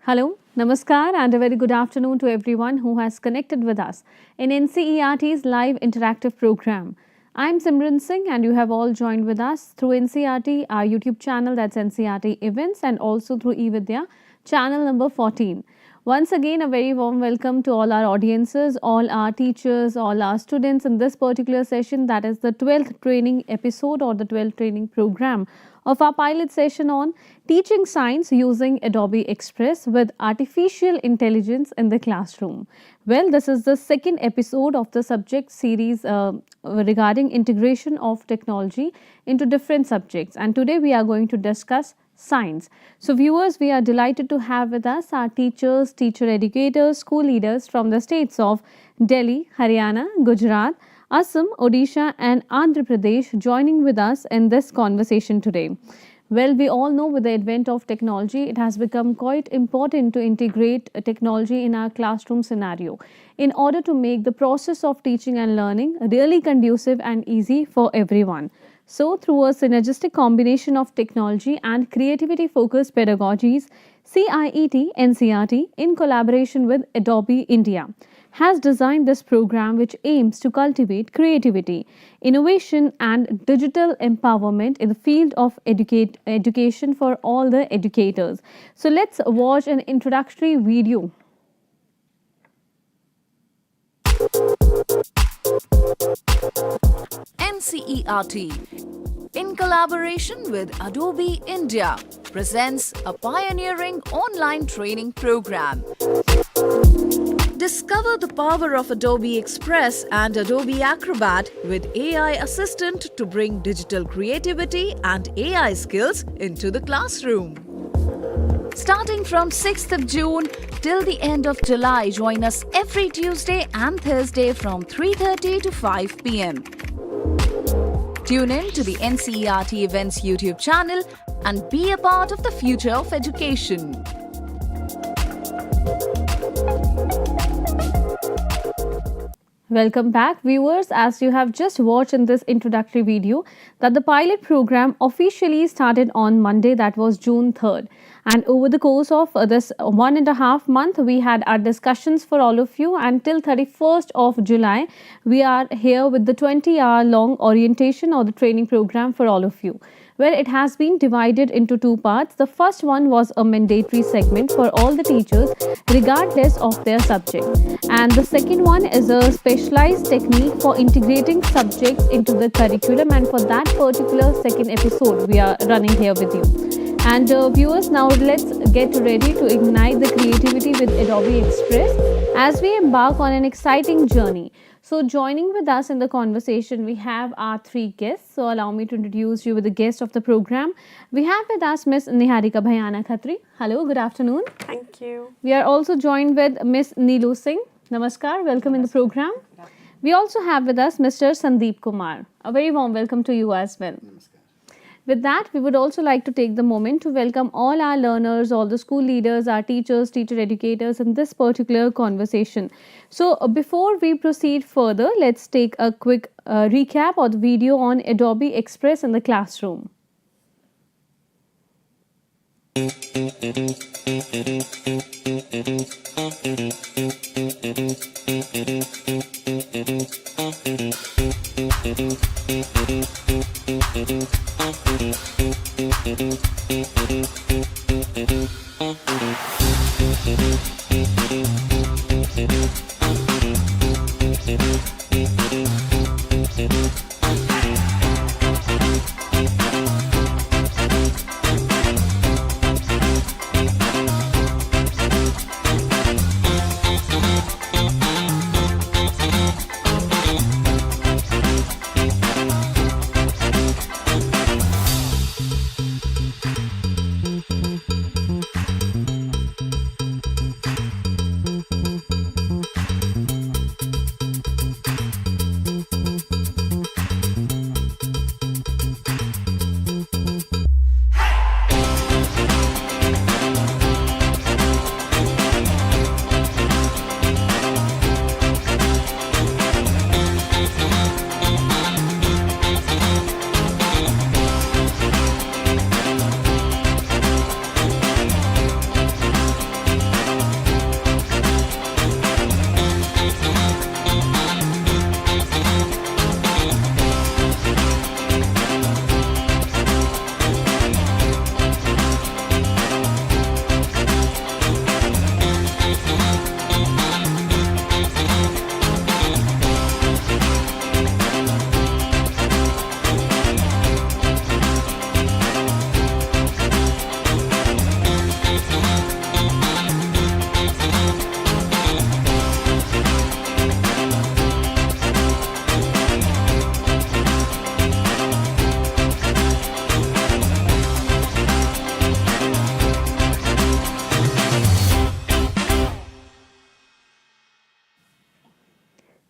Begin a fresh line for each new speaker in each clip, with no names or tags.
Hello, Namaskar, and a very good afternoon to everyone who has connected with us in NCERT's live interactive program. I'm Simran Singh, and you have all joined with us through NCERT, our YouTube channel, that's NCERT Events, and also through eVidya, channel number 14. Once again, a very warm welcome to all our audiences, all our teachers, all our students in this particular session, that is the 12th training episode or the 12th training program of our pilot session on teaching science using Adobe Express with artificial intelligence in the classroom. Well, this is the second episode of the subject series regarding integration of technology into different subjects, and today we are going to discuss science. So viewers, we are delighted to have with us our teachers, teacher educators, school leaders from the states of Delhi, Haryana, Gujarat, Assam, Odisha and Andhra Pradesh joining with us in this conversation today. Well, we all know with the advent of technology, it has become quite important to integrate technology in our classroom scenario in order to make the process of teaching and learning really conducive and easy for everyone. So, through a synergistic combination of technology and creativity-focused pedagogies, CIET NCERT, in collaboration with Adobe India, has designed this program which aims to cultivate creativity, innovation and digital empowerment in the field of education for all the educators. So, let's watch an introductory video.
NCERT, in collaboration with Adobe India, presents a pioneering online training program. Discover the power of Adobe Express and Adobe Acrobat with AI Assistant to bring digital creativity and AI skills into the classroom. Starting from 6th of June till the end of July, join us every Tuesday and Thursday from 3:30 to 5 p.m. Tune in to the NCERT Events YouTube channel and be a part of the future of education.
Welcome back viewers. As you have just watched in this introductory video that the pilot program officially started on Monday, that was June 3rd, and over the course of this 1.5 month we had our discussions for all of you. Until 31st of July we are here with the 20-hour long orientation or the training program for all of you, where it has been divided into two parts. The first one was a mandatory segment for all the teachers regardless of their subject, and the second one is a specialized technique for integrating subjects into the curriculum, and for that particular second episode we are running here with you. And viewers, now let's get ready to ignite the creativity with Adobe Express as we embark on an exciting journey. So joining with us in the conversation, we have our three guests. So allow me to introduce you with the guest of the program. We have with us Miss Niharika Bhayana Khatri. Hello, good afternoon.
Thank you.
We are also joined with Miss Neelu Singh. Namaskar, welcome in the program. We also have with us Mr. Sandeep Kumar. A very warm welcome to you as well. Namaskar. With that, we would also like to take the moment to welcome all our learners, all the school leaders, our teachers, teacher educators in this particular conversation. So, before we proceed further, let's take a quick recap of the video on Adobe Express in the classroom.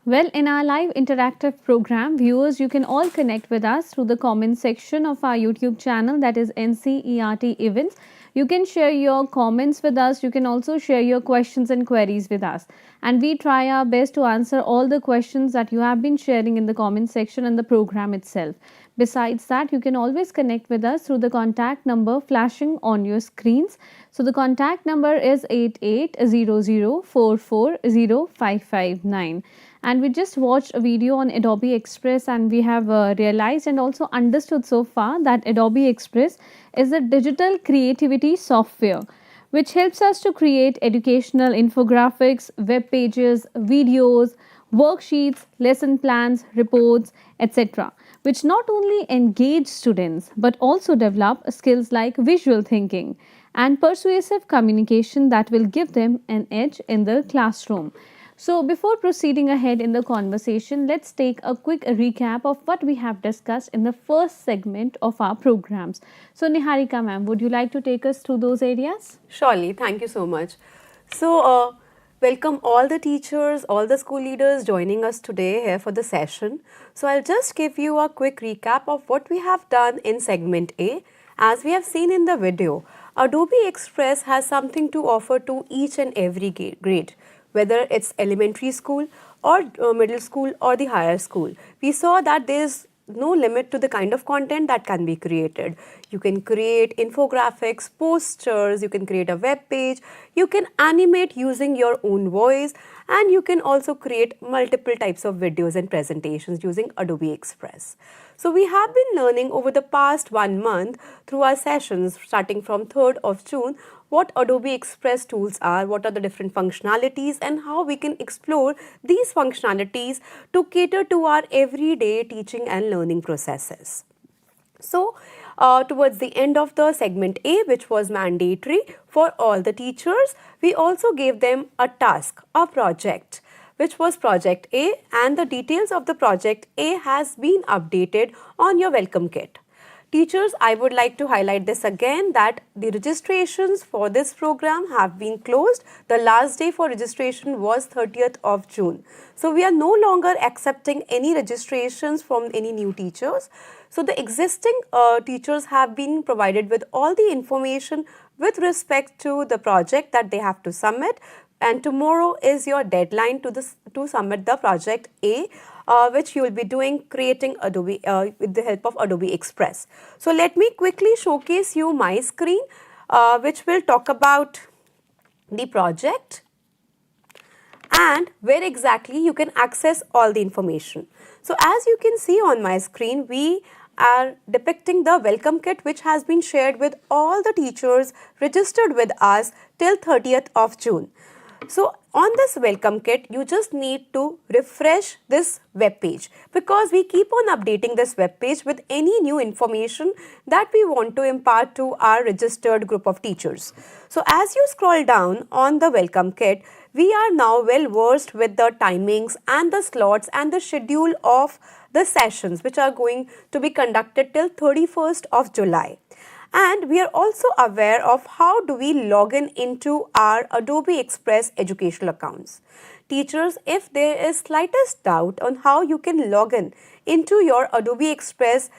Well, in our live interactive program, viewers, you can all connect with us through the comment section of our YouTube channel, that is NCERT Events. You can share your comments with us. You can also share your questions and queries with us. And we try our best to answer all the questions that you have been sharing in the comment section and the program itself. Besides that, you can always connect with us through the contact number flashing on your screens. So the contact number is 8800440559. And we just watched a video on Adobe Express, and we have realized and also understood so far that Adobe Express is a digital creativity software which helps us to create educational infographics, web pages, videos, worksheets, lesson plans, reports, etc., which not only engage students but also develop skills like visual thinking and persuasive communication that will give them an edge in the classroom. So, before proceeding ahead in the conversation, let's take a quick recap of what we have discussed in the first segment of our programs. So, Niharika ma'am, would you like to take us through those areas?
Surely, thank you so much. So, welcome all the teachers, all the school leaders joining us today here for the session. So, I'll just give you a quick recap of what we have done in segment A. As we have seen in the video, Adobe Express has something to offer to each and every grade, whether it's elementary school or middle school or the higher school. We saw that there's no limit to the kind of content that can be created. You can create infographics, posters, you can create a web page, you can animate using your own voice, and you can also create multiple types of videos and presentations using Adobe Express. So we have been learning over the past 1 month through our sessions starting from 3rd of June what Adobe Express tools are, what are the different functionalities, and how we can explore these functionalities to cater to our everyday teaching and learning processes. So, towards the end of the segment A, which was mandatory for all the teachers, we also gave them a task, a project, which was project A, and the details of the project A has been updated on your welcome kit. Teachers, I would like to highlight this again that the registrations for this program have been closed. The last day for registration was 30th of June. So we are no longer accepting any registrations from any new teachers. So the existing teachers have been provided with all the information with respect to the project that they have to submit, and tomorrow is your deadline to submit the project A, which you will be doing creating Adobe with the help of Adobe Express. So let me quickly showcase you my screen, which will talk about the project and where exactly you can access all the information. So as you can see on my screen, we are depicting the welcome kit which has been shared with all the teachers registered with us till 30th of June. So on this welcome kit, you just need to refresh this web page because we keep on updating this web page with any new information that we want to impart to our registered group of teachers. So as you scroll down on the welcome kit, we are now well versed with the timings and the slots and the schedule of the sessions which are going to be conducted till 31st of July. And we are also aware of how do we log in into our Adobe Express educational accounts. Teachers, if there is slightest doubt on how you can log in into your Adobe Express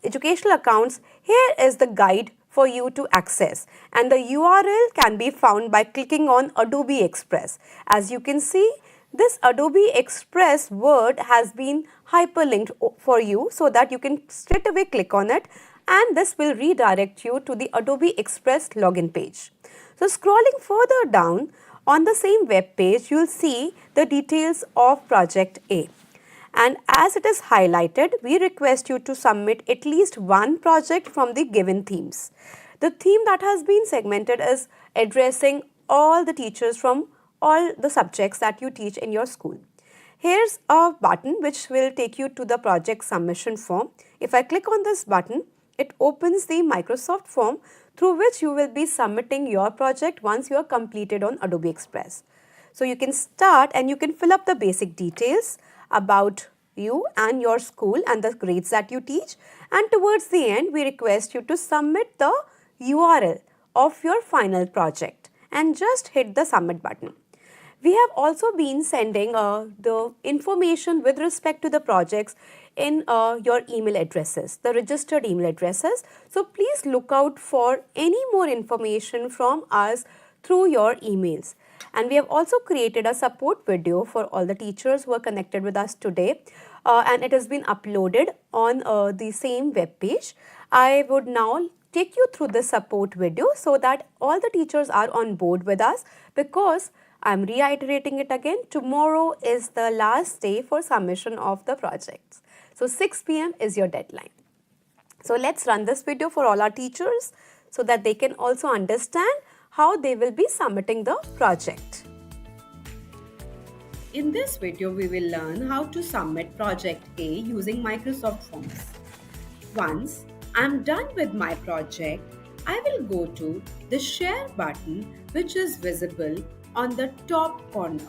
educational accounts, here is the guide for you to access, and the URL can be found by clicking on Adobe Express. As you can see, this Adobe Express word has been hyperlinked for you so that you can straight away click on it, and this will redirect you to the Adobe Express login page. So scrolling further down on the same web page, you will see the details of project A. And as it is highlighted, we request you to submit at least one project from the given themes. The theme that has been segmented is addressing all the teachers from all the subjects that you teach in your school. Here's a button which will take you to the project submission form. If I click on this button, it opens the Microsoft form through which you will be submitting your project once you are completed on Adobe Express. So you can start and you can fill up the basic details about you and your school and the grades that you teach, and towards the end we request you to submit the URL of your final project and just hit the submit button. We have also been sending the information with respect to the projects in your email addresses, the registered email addresses. So please look out for any more information from us through your emails. And we have also created a support video for all the teachers who are connected with us today, and it has been uploaded on the same web page. I would now take you through the support video so that all the teachers are on board with us, because I'm reiterating it again, tomorrow is the last day for submission of the projects. So 6 p.m. is your deadline. So let's run this video for all our teachers so that they can also understand how they will be submitting the project.
In this video, we will learn how to submit Project A using Microsoft Forms. Once I'm done with my project, I will go to the Share button, which is visible on the top corner.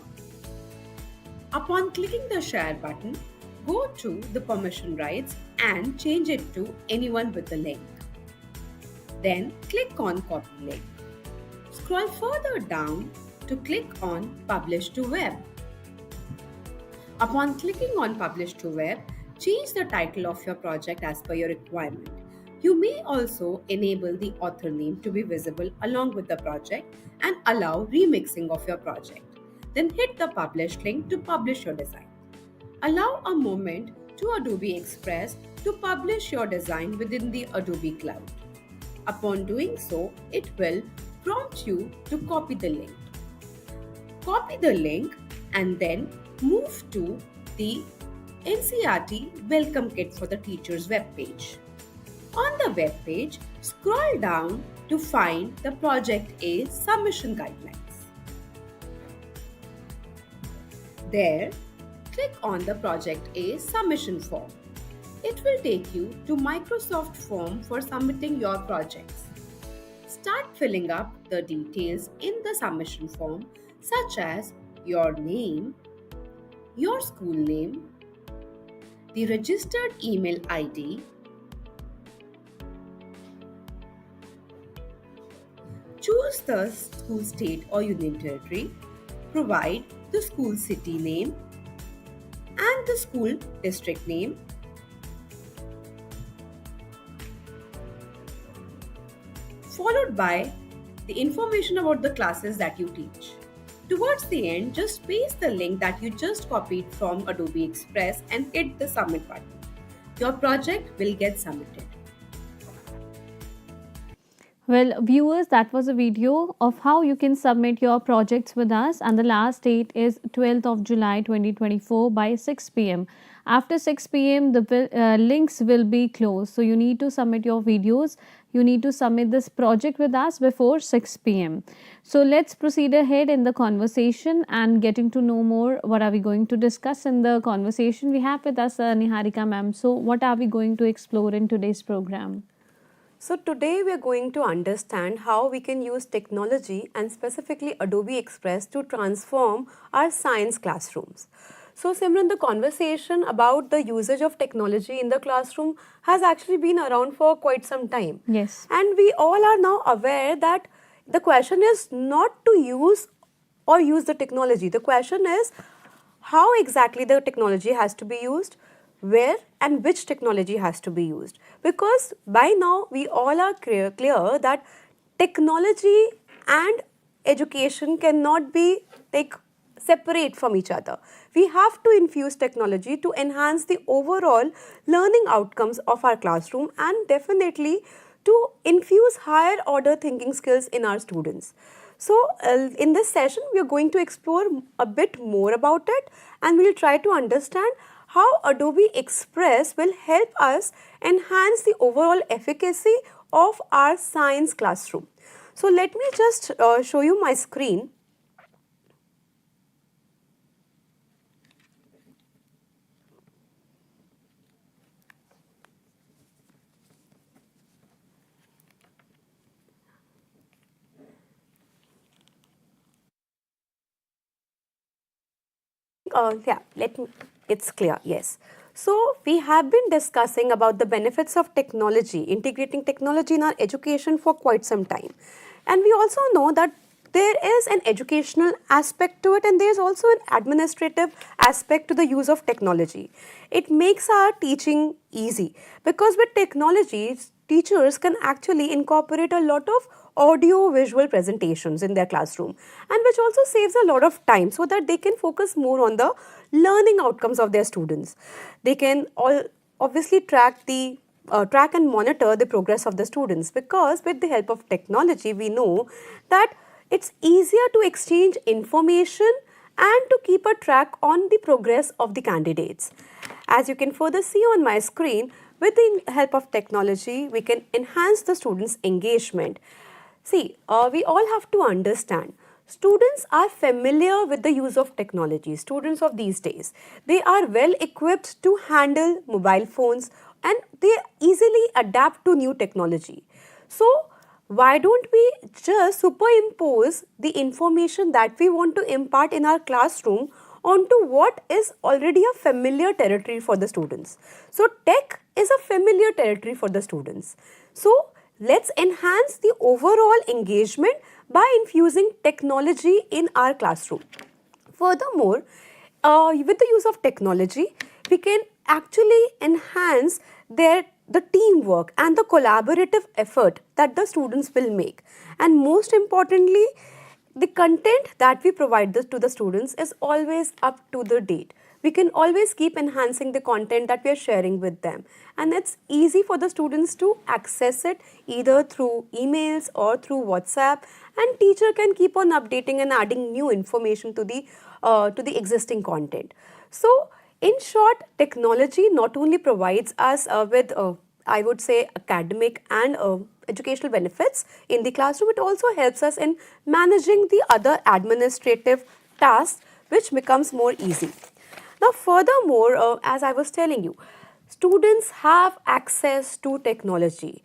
Upon clicking the Share button, go to the permission rights and change it to anyone with the link. Then click on Copy Link. Scroll further down to click on Publish to Web. Upon clicking on Publish to Web, change the title of your project as per your requirement. You may also enable the author name to be visible along with the project and allow remixing of your project. Then hit the Publish link to publish your design. Allow a moment to Adobe Express to publish your design within the Adobe Cloud. Upon doing so, it will prompt you to copy the link. Copy the link and then move to the NCERT Welcome Kit for the Teachers webpage. On the webpage, scroll down to find the Project A submission guidelines. There, click on the Project A submission form. It will take you to Microsoft Form for submitting your projects. Start filling up the details in the submission form, such as your name, your school name, the registered email ID, choose the school state or union territory, provide the school city name and the school district name, followed by the information about the classes that you teach. Towards the end, just paste the link that you just copied from Adobe Express and hit the submit button. Your project will get submitted.
Well, viewers, that was a video of how you can submit your projects with us, and the last date is 12th of July 2024 by 6 p.m. After 6 p.m. the links will be closed. So you need to submit your videos. You need to submit this project with us before 6 p.m. So let's proceed ahead in the conversation and getting to know more. What are we going to discuss in the conversation? We have with us Niharika ma'am. So what are we going to explore in today's program?
So today we are going to understand how we can use technology and specifically Adobe Express to transform our science classrooms. So Simran, the conversation about the usage of technology in the classroom has actually been around for quite some time.
Yes.
And we all are now aware that the question is not to use the technology. The question is how exactly the technology has to be used, where and which technology has to be used. Because by now we all are clear that technology and education cannot be separate from each other. We have to infuse technology to enhance the overall learning outcomes of our classroom and definitely to infuse higher order thinking skills in our students. So in this session we are going to explore a bit more about it, and we will try to understand how Adobe Express will help us enhance the overall efficacy of our science classroom. So let me just show you my screen. It's clear, yes. So we have been discussing about the benefits of technology, integrating technology in our education for quite some time. And we also know that there is an educational aspect to it, and there is also an administrative aspect to the use of technology. It makes our teaching easy because with technology, teachers can actually incorporate a lot of audio visual presentations in their classroom, and which also saves a lot of time so that they can focus more on the learning outcomes of their students. They can all obviously track and monitor the progress of the students, because with the help of technology we know that it's easier to exchange information and to keep a track on the progress of the candidates. As you can further see on my screen, with the help of technology we can enhance the students' engagement. See, we all have to understand, students are familiar with the use of technology. Students of these days, they are well equipped to handle mobile phones and they easily adapt to new technology. So, why don't we just superimpose the information that we want to impart in our classroom onto what is already a familiar territory for the students? So, tech is a familiar territory for the students. So, let's enhance the overall engagement by infusing technology in our classroom. Furthermore, with the use of technology, we can actually enhance the teamwork and the collaborative effort that the students will make. And most importantly, the content that we provide to the students is always up to the date. We can always keep enhancing the content that we are sharing with them, and it's easy for the students to access it either through emails or through WhatsApp, and teacher can keep on updating and adding new information to the existing content. So in short, technology not only provides us with I would say academic and educational benefits in the classroom, it also helps us in managing the other administrative tasks, which becomes more easy. Now furthermore, as I was telling you, students have access to technology.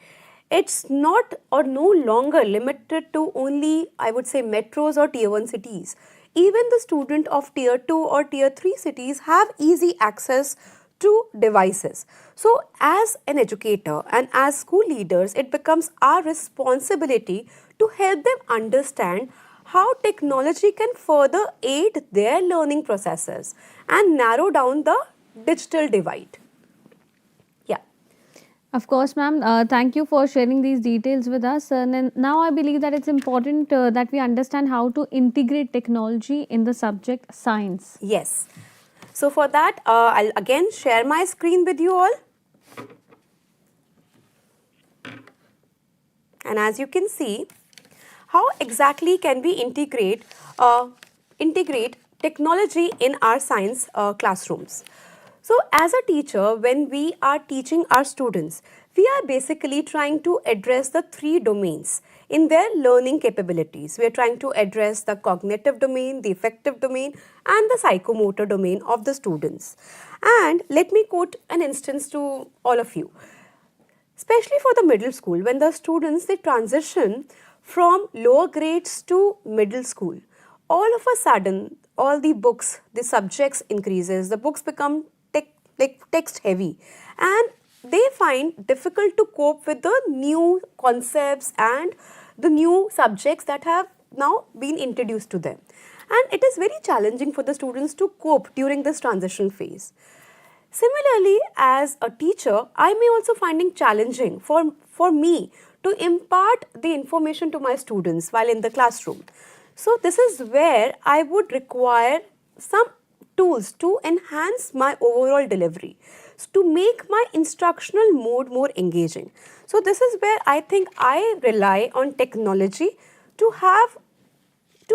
It's not or no longer limited to only, I would say, metros or tier 1 cities. Even the student of tier 2 or tier 3 cities have easy access to devices. So as an educator and as school leaders, it becomes our responsibility to help them understand how technology can further aid their learning processes and narrow down the digital divide. Yeah.
Of course, ma'am. Thank you for sharing these details with us. And then now I believe that it's important that we understand how to integrate technology in the subject science.
Yes. So for that, I'll again share my screen with you all. And as you can see, how exactly can we integrate technology in our science classrooms? So as a teacher, when we are teaching our students, we are basically trying to address the 3 domains in their learning capabilities. We are trying to address the cognitive domain, the affective domain, and the psychomotor domain of the students. And let me quote an instance to all of you. Especially for the middle school, when the students, they transition from lower grades to middle school, all of a sudden, all the books, the subjects increases, the books become text heavy, and they find difficult to cope with the new concepts and the new subjects that have now been introduced to them. And it is very challenging for the students to cope during this transition phase. Similarly, as a teacher, I may also finding challenging for me to impart the information to my students while in the classroom. So this is where I would require some tools to enhance my overall delivery, to make my instructional mode more engaging. So this is where I think I rely on technology to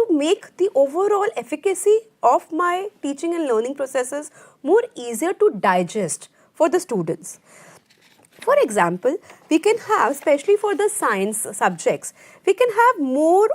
make the overall efficacy of my teaching and learning processes more easier to digest for the students. For example, we can have, especially for the science subjects, we can have more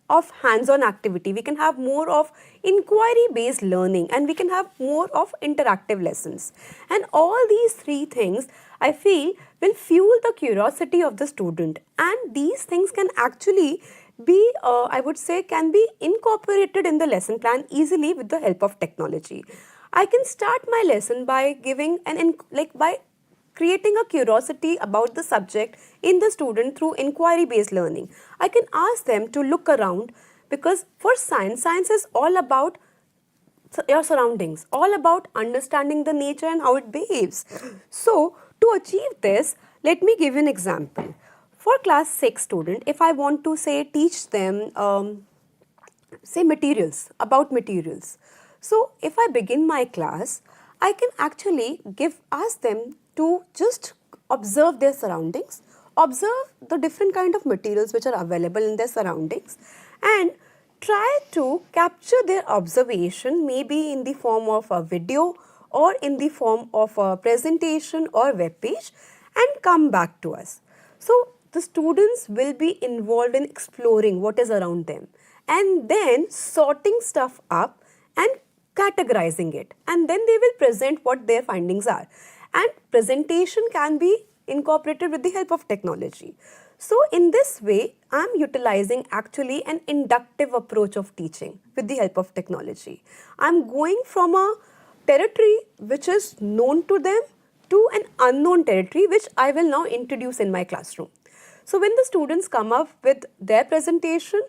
of hands-on activity, we can have more of inquiry-based learning, and we can have more of interactive lessons. And all these 3 things, I feel, will fuel the curiosity of the student, and these things can actually be, I would say, can be incorporated in the lesson plan easily with the help of technology. I can start my lesson by by creating a curiosity about the subject in the student through inquiry-based learning. I can ask them to look around because for science is all about your surroundings, all about understanding the nature and how it behaves. So to achieve this, let me give you an example. For class 6 student, if I want to say teach them say materials, about materials. So if I begin my class, I can actually ask them to just observe their surroundings, observe the different kind of materials which are available in their surroundings, and try to capture their observation, maybe in the form of a video or in the form of a presentation or web page, and come back to us. So the students will be involved in exploring what is around them and then sorting stuff up and categorizing it, and then they will present what their findings are, and presentation can be incorporated with the help of technology. So in this way, I am utilizing actually an inductive approach of teaching with the help of technology. I am going from a territory which is known to them to an unknown territory which I will now introduce in my classroom. So when the students come up with their presentation,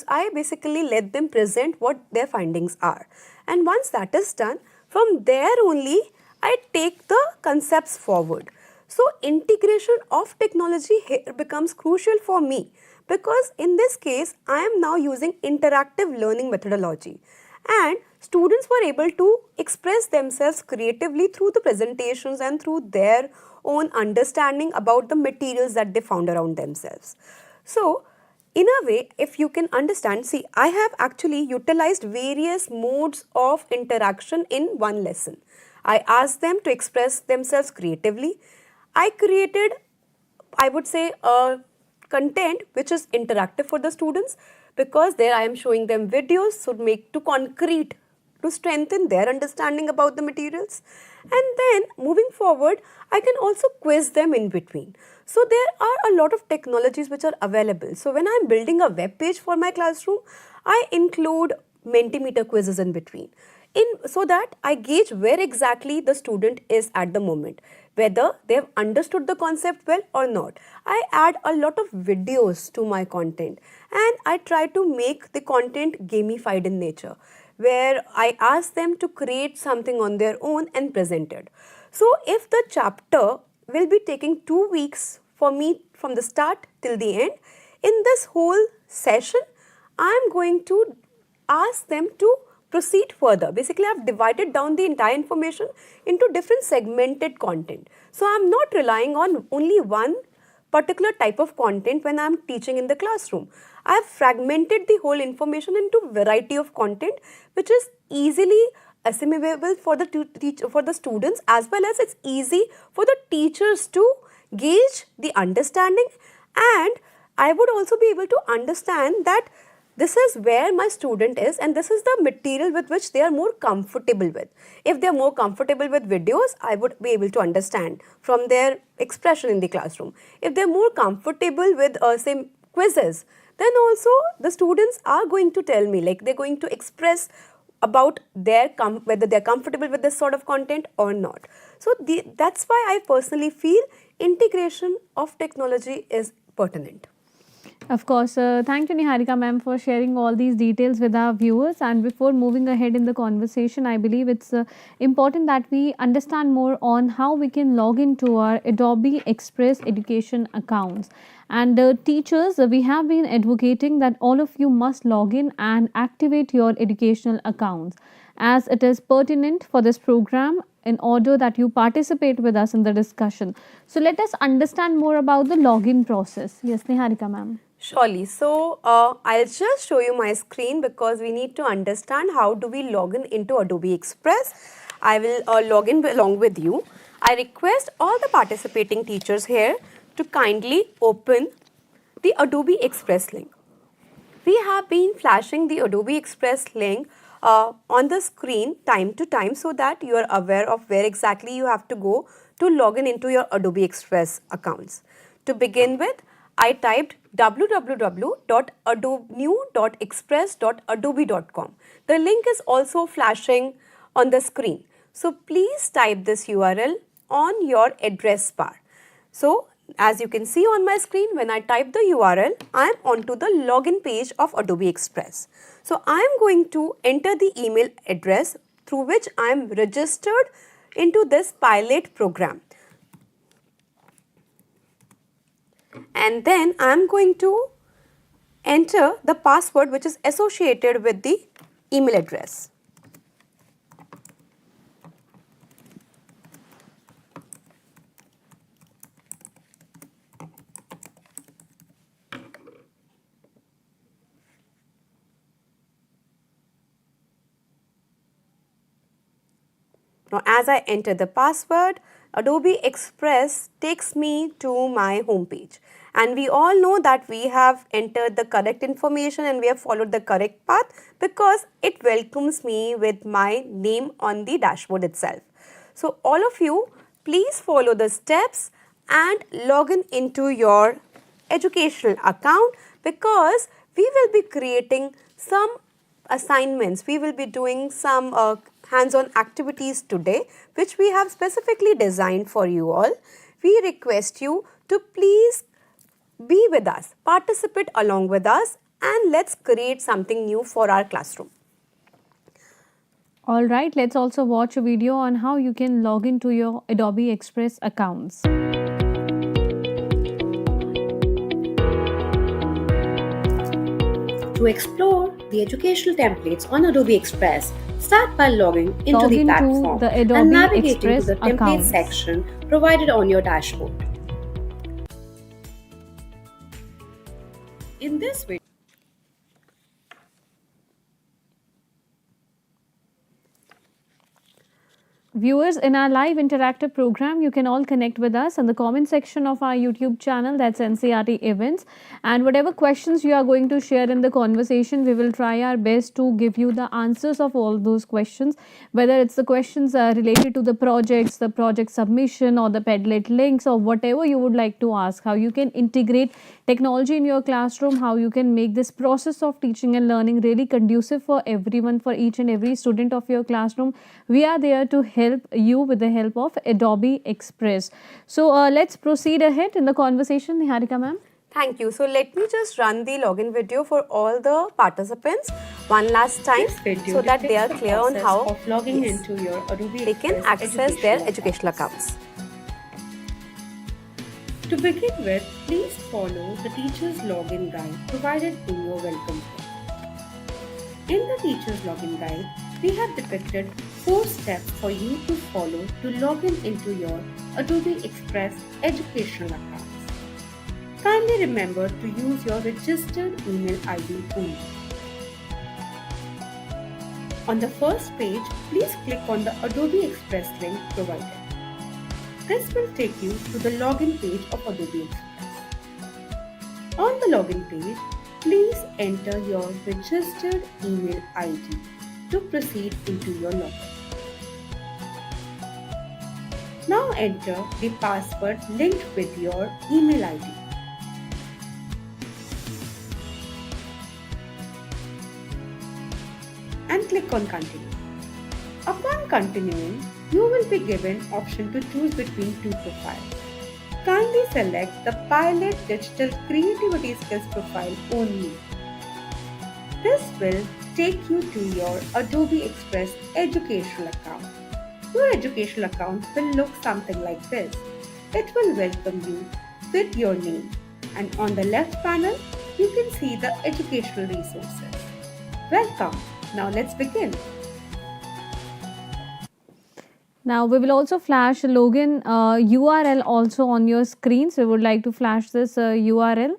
I basically let them present what their findings are. And once that is done, from there only I take the concepts forward. So integration of technology here becomes crucial for me, because in this case I am now using interactive learning methodology, and students were able to express themselves creatively through the presentations and through their own understanding about the materials that they found around themselves. So in a way, if you can understand, see, I have actually utilized various modes of interaction in one lesson. I asked them to express themselves creatively. I created, I would say, a content which is interactive for the students, because there I am showing them videos to concrete, to strengthen their understanding about the materials. And then moving forward, I can also quiz them in between. So there are a lot of technologies which are available. So when I am building a web page for my classroom, I include Mentimeter quizzes in between, so that I gauge where exactly the student is at the moment, whether they have understood the concept well or not. I add a lot of videos to my content, and I try to make the content gamified in nature, where I ask them to create something on their own and present it. So if the chapter will be taking 2 weeks for me from the start till the end, in this whole session, I am going to ask them to proceed further. Basically, I have divided down the entire information into different segmented content. So I am not relying on only one particular type of content when I am teaching in the classroom. I have fragmented the whole information into variety of content which is easily assimilable for the students, as well as it's easy for the teachers to gauge the understanding, and I would also be able to understand that this is where my student is and this is the material with which they are more comfortable with. If they are more comfortable with videos, I would be able to understand from their expression in the classroom. If they are more comfortable with say quizzes, then also the students are going to tell me, like they're going to express about whether they're comfortable with this sort of content or not. So that's why I personally feel integration of technology is pertinent.
Of course, thank you Niharika ma'am for sharing all these details with our viewers. And before moving ahead in the conversation, I believe it's important that we understand more on how we can log into our Adobe Express education accounts. And teachers, we have been advocating that all of you must log in and activate your educational accounts, as it is pertinent for this program in order that you participate with us in the discussion. So let us understand more about the login process. Yes, Niharika ma'am.
Surely. So I'll just show you my screen because we need to understand how do we log in into Adobe Express. I will log in along with you. I request all the participating teachers here to kindly open the Adobe Express link. We have been flashing the Adobe Express link on the screen time to time so that you are aware of where exactly you have to go to log in into your Adobe Express accounts. To begin with, I typed www.new.express.adobe.com. The link is also flashing on the screen. So please type this URL on your address bar. So as you can see on my screen, when I type the URL, I am onto the login page of Adobe Express. So I am going to enter the email address through which I am registered into this pilot program. And then I am going to enter the password which is associated with the email address. Now, as I enter the password, Adobe Express takes me to my home page. And we all know that we have entered the correct information and we have followed the correct path because it welcomes me with my name on the dashboard itself. So, all of you, please follow the steps and log in into your educational account because we will be creating some assignments. We will be doing some hands-on activities today which we have specifically designed for you all. We request you to please be with us, participate along with us, and let's create something new for our classroom.
Alright, let's also watch a video on how you can log into your Adobe Express accounts.
To explore the educational templates on Adobe Express, start by logging into
Log
the
into
platform
the Adobe
and navigating
Express
to the template
accounts.
section provided on your dashboard. In this video,
Viewers, in our live interactive program, you can all connect with us in the comment section of our YouTube channel, that's NCRT Events. And whatever questions you are going to share in the conversation, we will try our best to give you the answers of all those questions, whether it's the questions related to the projects, the project submission, or the Padlet links, or whatever you would like to ask, how you can integrate technology in your classroom, how you can make this process of teaching and learning really conducive for everyone, for each and every student of your classroom. We are there to help you with the help of Adobe Express. So let's proceed ahead in the conversation. Niharika ma'am.
Thank you. So let me just run the login video for all the participants one last time
this video
so that they are
depicts the
clear on
process
how
of logging
yes,
into your Adobe
they can
Express
access their educational accounts.
To begin with, please follow the teacher's login guide provided in your welcome kit. In the teacher's login guide, we have depicted 4 steps for you to follow to log in into your Adobe Express educational accounts. Kindly remember to use your registered email ID only. On the first page, please click on the Adobe Express link provided. This will take you to the login page of Adobe Express. On the login page, please enter your registered email ID to proceed into your login. Now enter the password linked with your email ID. And click on continue. Upon continuing, you will be given option to choose between 2 profiles. Kindly select the Pilot Digital Creativity Skills profile only. This will take you to your Adobe Express educational account. Your educational account will look something like this. It will welcome you with your name, and on the left panel, you can see the educational resources. Welcome. Now let's begin.
Now we will also flash a login URL also on your screen. So we would like to flash this URL.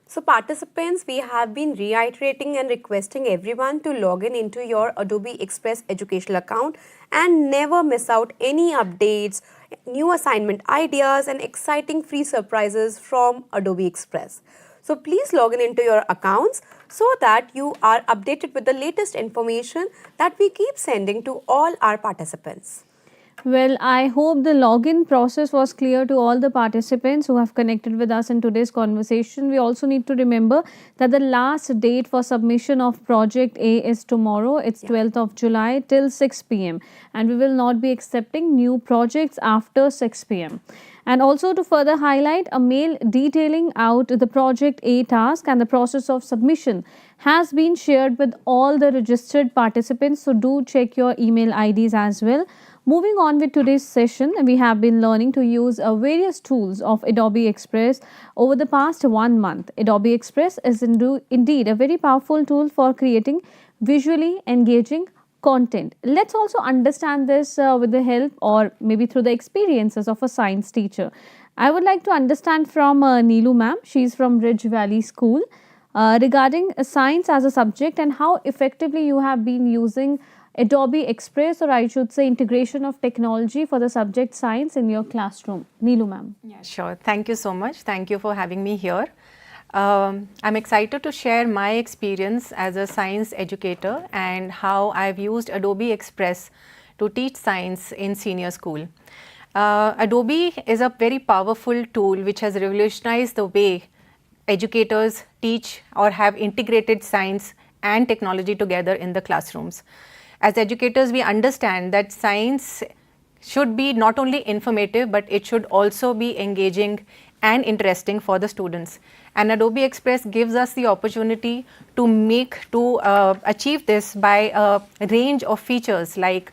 So participants, we have been reiterating and requesting everyone to log in into your Adobe Express educational account and never miss out any updates, new assignment ideas and exciting free surprises from Adobe Express. So please log in into your accounts so that you are updated with the latest information that we keep sending to all our participants.
Well, I hope the login process was clear to all the participants who have connected with us in today's conversation. We also need to remember that the last date for submission of Project A is tomorrow. It's 12th of July till 6 p.m. and we will not be accepting new projects after 6 p.m. And also to further highlight, a mail detailing out the Project A task and the process of submission has been shared with all the registered participants. So do check your email IDs as well. Moving on with today's session, we have been learning to use various tools of Adobe Express over the past 1 month. Adobe Express is indeed a very powerful tool for creating visually engaging content. Let's also understand this with the help or maybe through the experiences of a science teacher. I would like to understand from Neelu ma'am, she is from Ridge Valley School, regarding science as a subject and how effectively you have been using Adobe Express, or I should say integration of technology for the subject science in your classroom. Neelu ma'am.
Yeah, sure. Thank you so much. Thank you for having me here. I'm excited to share my experience as a science educator and how I've used Adobe Express to teach science in senior school. Adobe is a very powerful tool which has revolutionized the way educators teach or have integrated science and technology together in the classrooms. As educators, we understand that science should be not only informative, but it should also be engaging and interesting for the students. And Adobe Express gives us the opportunity to achieve this by a range of features like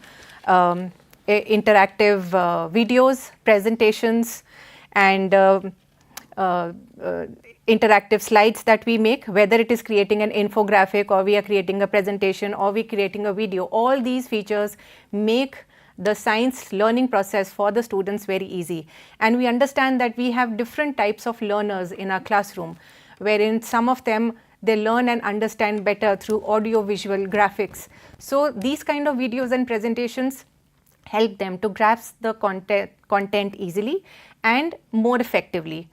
interactive videos, presentations, and interactive slides that we make, whether it is creating an infographic or we are creating a presentation or we are creating a video. All these features make the science learning process for the students very easy. And we understand that we have different types of learners in our classroom, wherein some of them they learn and understand better through audio visual graphics. So these kind of videos and presentations help them to grasp the content easily and more effectively.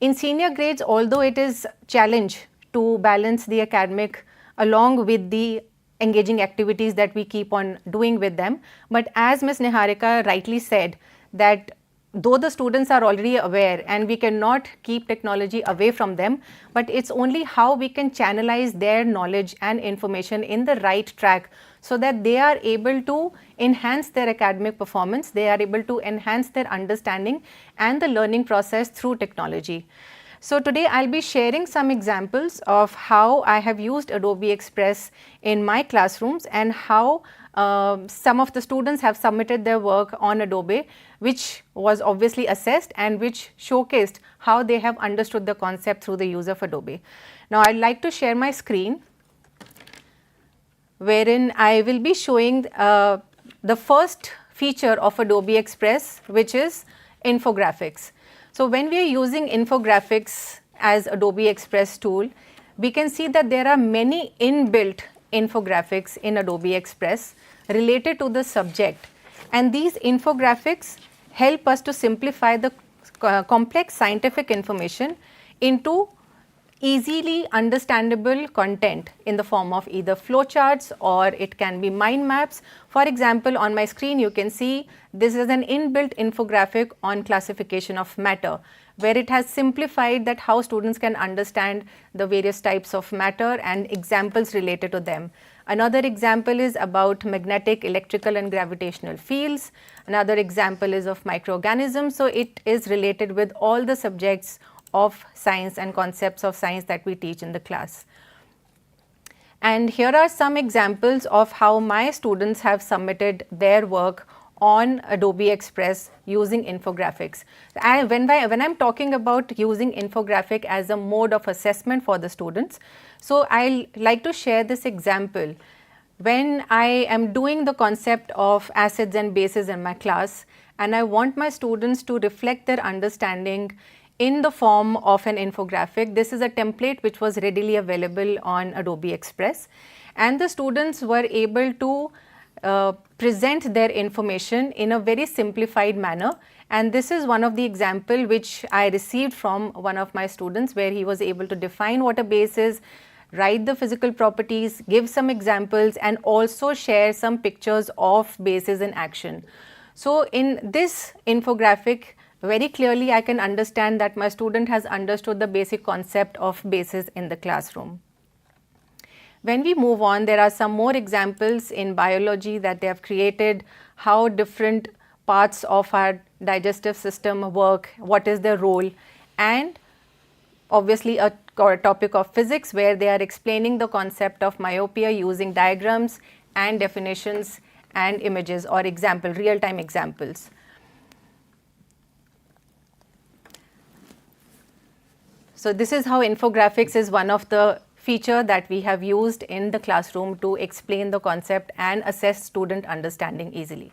In senior grades, although it is a challenge to balance the academic along with the engaging activities that we keep on doing with them, but as Ms. Niharika rightly said, that though the students are already aware and we cannot keep technology away from them, but it's only how we can channelize their knowledge and information in the right track so that they are able to enhance their academic performance, they are able to enhance their understanding and the learning process through technology. So today I'll be sharing some examples of how I have used Adobe Express in my classrooms and how some of the students have submitted their work on Adobe, which was obviously assessed and which showcased how they have understood the concept through the use of Adobe. Now I'd like to share my screen, wherein I will be showing the first feature of Adobe Express, which is infographics. So when we are using infographics as Adobe Express tool, we can see that there are many inbuilt infographics in Adobe Express related to the subject, and these infographics help us to simplify the complex scientific information into easily understandable content in the form of either flowcharts or it can be mind maps. For example, on my screen you can see this is an inbuilt infographic on classification of matter, where it has simplified that how students can understand the various types of matter and examples related to them. Another example is about magnetic, electrical and gravitational fields. Another example is of microorganisms. So it is related with all the subjects of science and concepts of science that we teach in the class. And here are some examples of how my students have submitted their work on Adobe Express using infographics. When I'm talking about using infographic as a mode of assessment for the students, so I like to share this example. When I am doing the concept of acids and bases in my class and I want my students to reflect their understanding in the form of an infographic, this is a template which was readily available on Adobe Express, and the students were able to present their information in a very simplified manner. And this is one of the example which I received from one of my students, where he was able to define what a base is, write the physical properties, give some examples and also share some pictures of bases in action. So in this infographic, very clearly I can understand that my student has understood the basic concept of bases in the classroom. When we move on, there are some more examples in biology that they have created, how different parts of our digestive system work, what is their role, and obviously a topic of physics where they are explaining the concept of myopia using diagrams and definitions and images or real-time examples. So this is how infographics is one of the feature that we have used in the classroom to explain the concept and assess student understanding easily.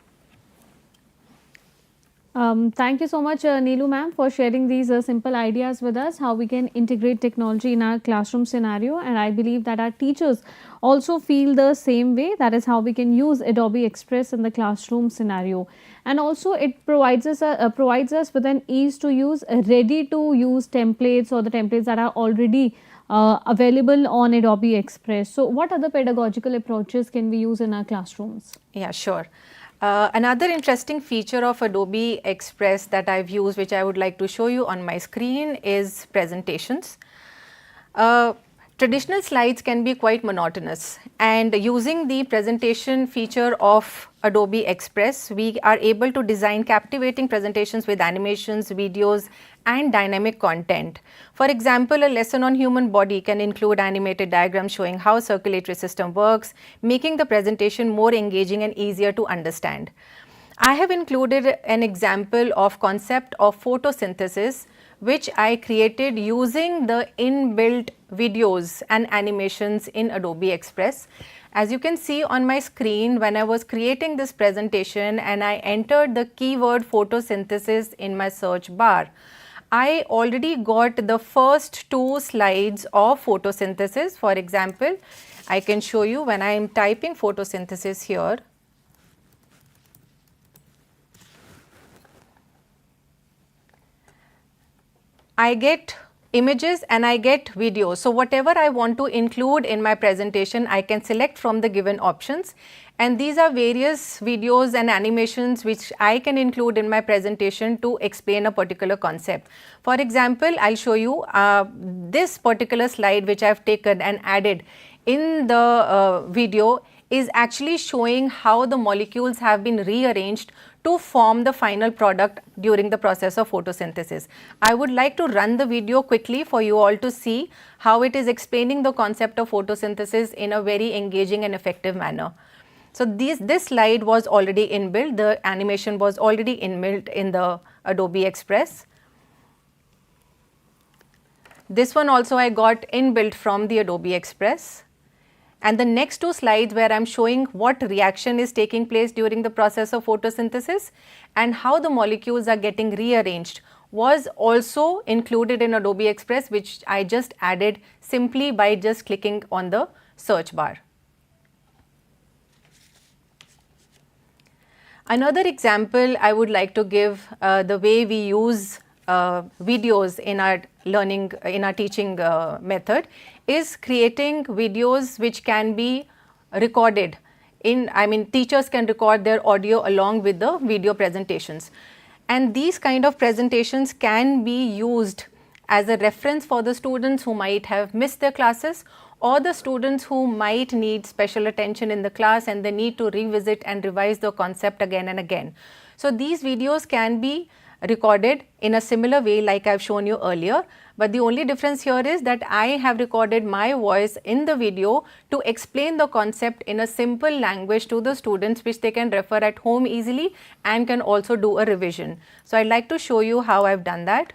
Thank you so much, Neelu ma'am, for sharing these simple ideas with us, how we can integrate technology in our classroom scenario. And I believe that our teachers also feel the same way. That is how we can use Adobe Express in the classroom scenario. And also it provides us with an ease to use, ready to use templates, or the templates that are already available on Adobe Express. So what other pedagogical approaches can we use in our classrooms?
Yeah, sure. Another interesting feature of Adobe Express that I've used, which I would like to show you on my screen, is presentations. Traditional slides can be quite monotonous, and using the presentation feature of Adobe Express, we are able to design captivating presentations with animations, videos, and dynamic content. For example, a lesson on human body can include animated diagrams showing how circulatory system works, making the presentation more engaging and easier to understand. I have included an example of concept of photosynthesis, which I created using the inbuilt videos and animations in Adobe Express. As you can see on my screen, when I was creating this presentation and I entered the keyword photosynthesis in my search bar, I already got the first 2 slides of photosynthesis. For example, I can show you when I am typing photosynthesis here. I get images and I get videos. So whatever I want to include in my presentation, I can select from the given options, and these are various videos and animations which I can include in my presentation to explain a particular concept. For example, I'll show you this particular slide which I've taken and added in the video is actually showing how the molecules have been rearranged to form the final product during the process of photosynthesis. I would like to run the video quickly for you all to see how it is explaining the concept of photosynthesis in a very engaging and effective manner. So this slide was already inbuilt, the animation was already inbuilt in the Adobe Express. This one also I got inbuilt from the Adobe Express. And the next 2 slides where I am showing what reaction is taking place during the process of photosynthesis and how the molecules are getting rearranged was also included in Adobe Express, which I just added simply by just clicking on the search bar. Another example I would like to give the way we use videos in our learning, in our teaching method is creating videos which can be recorded teachers can record their audio along with the video presentations, and these kind of presentations can be used as a reference for the students who might have missed their classes or the students who might need special attention in the class and they need to revisit and revise the concept again and again. So these videos can be recorded in a similar way like I've shown you earlier, but the only difference here is that I have recorded my voice in the video to explain the concept in a simple language to the students, which they can refer at home easily and can also do a revision. So I'd like to show you how I've done that.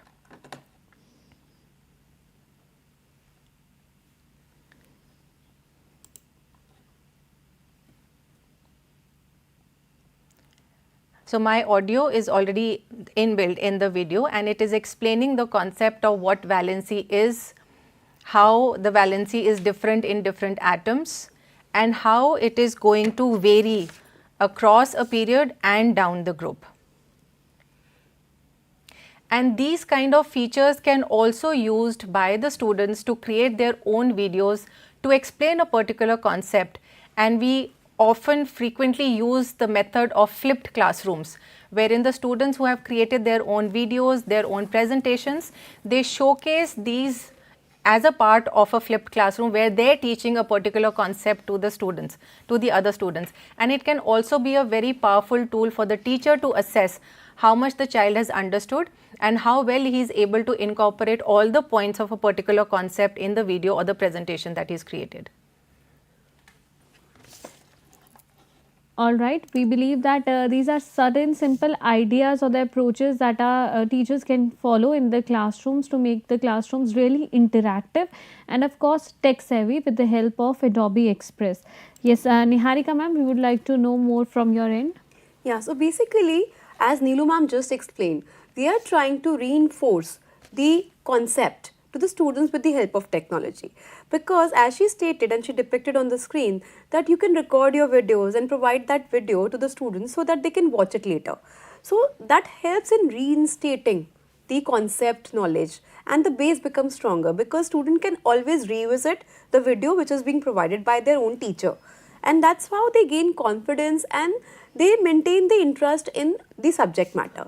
So my audio is already inbuilt in the video and it is explaining the concept of what valency is, how the valency is different in different atoms and how it is going to vary across a period and down the group. And these kind of features can also used by the students to create their own videos to explain a particular concept, and we often frequently use the method of flipped classrooms wherein the students who have created their own videos, their own presentations, they showcase these as a part of a flipped classroom where they're teaching a particular concept to the students, to the other students. And it can also be a very powerful tool for the teacher to assess how much the child has understood and how well he is able to incorporate all the points of a particular concept in the video or the presentation that he's created.
All right, we believe that these are certain simple ideas or the approaches that our teachers can follow in the classrooms to make the classrooms really interactive and of course tech savvy with the help of Adobe Express. Yes, Niharika ma'am, we would like to know more from your end.
Yeah, so basically, as Neelu ma'am just explained, they are trying to reinforce the concept to the students with the help of technology. Because as she stated and she depicted on the screen that you can record your videos and provide that video to the students so that they can watch it later. So that helps in reinstating the concept knowledge and the base becomes stronger because student can always revisit the video which is being provided by their own teacher. And that's how they gain confidence and they maintain the interest in the subject matter.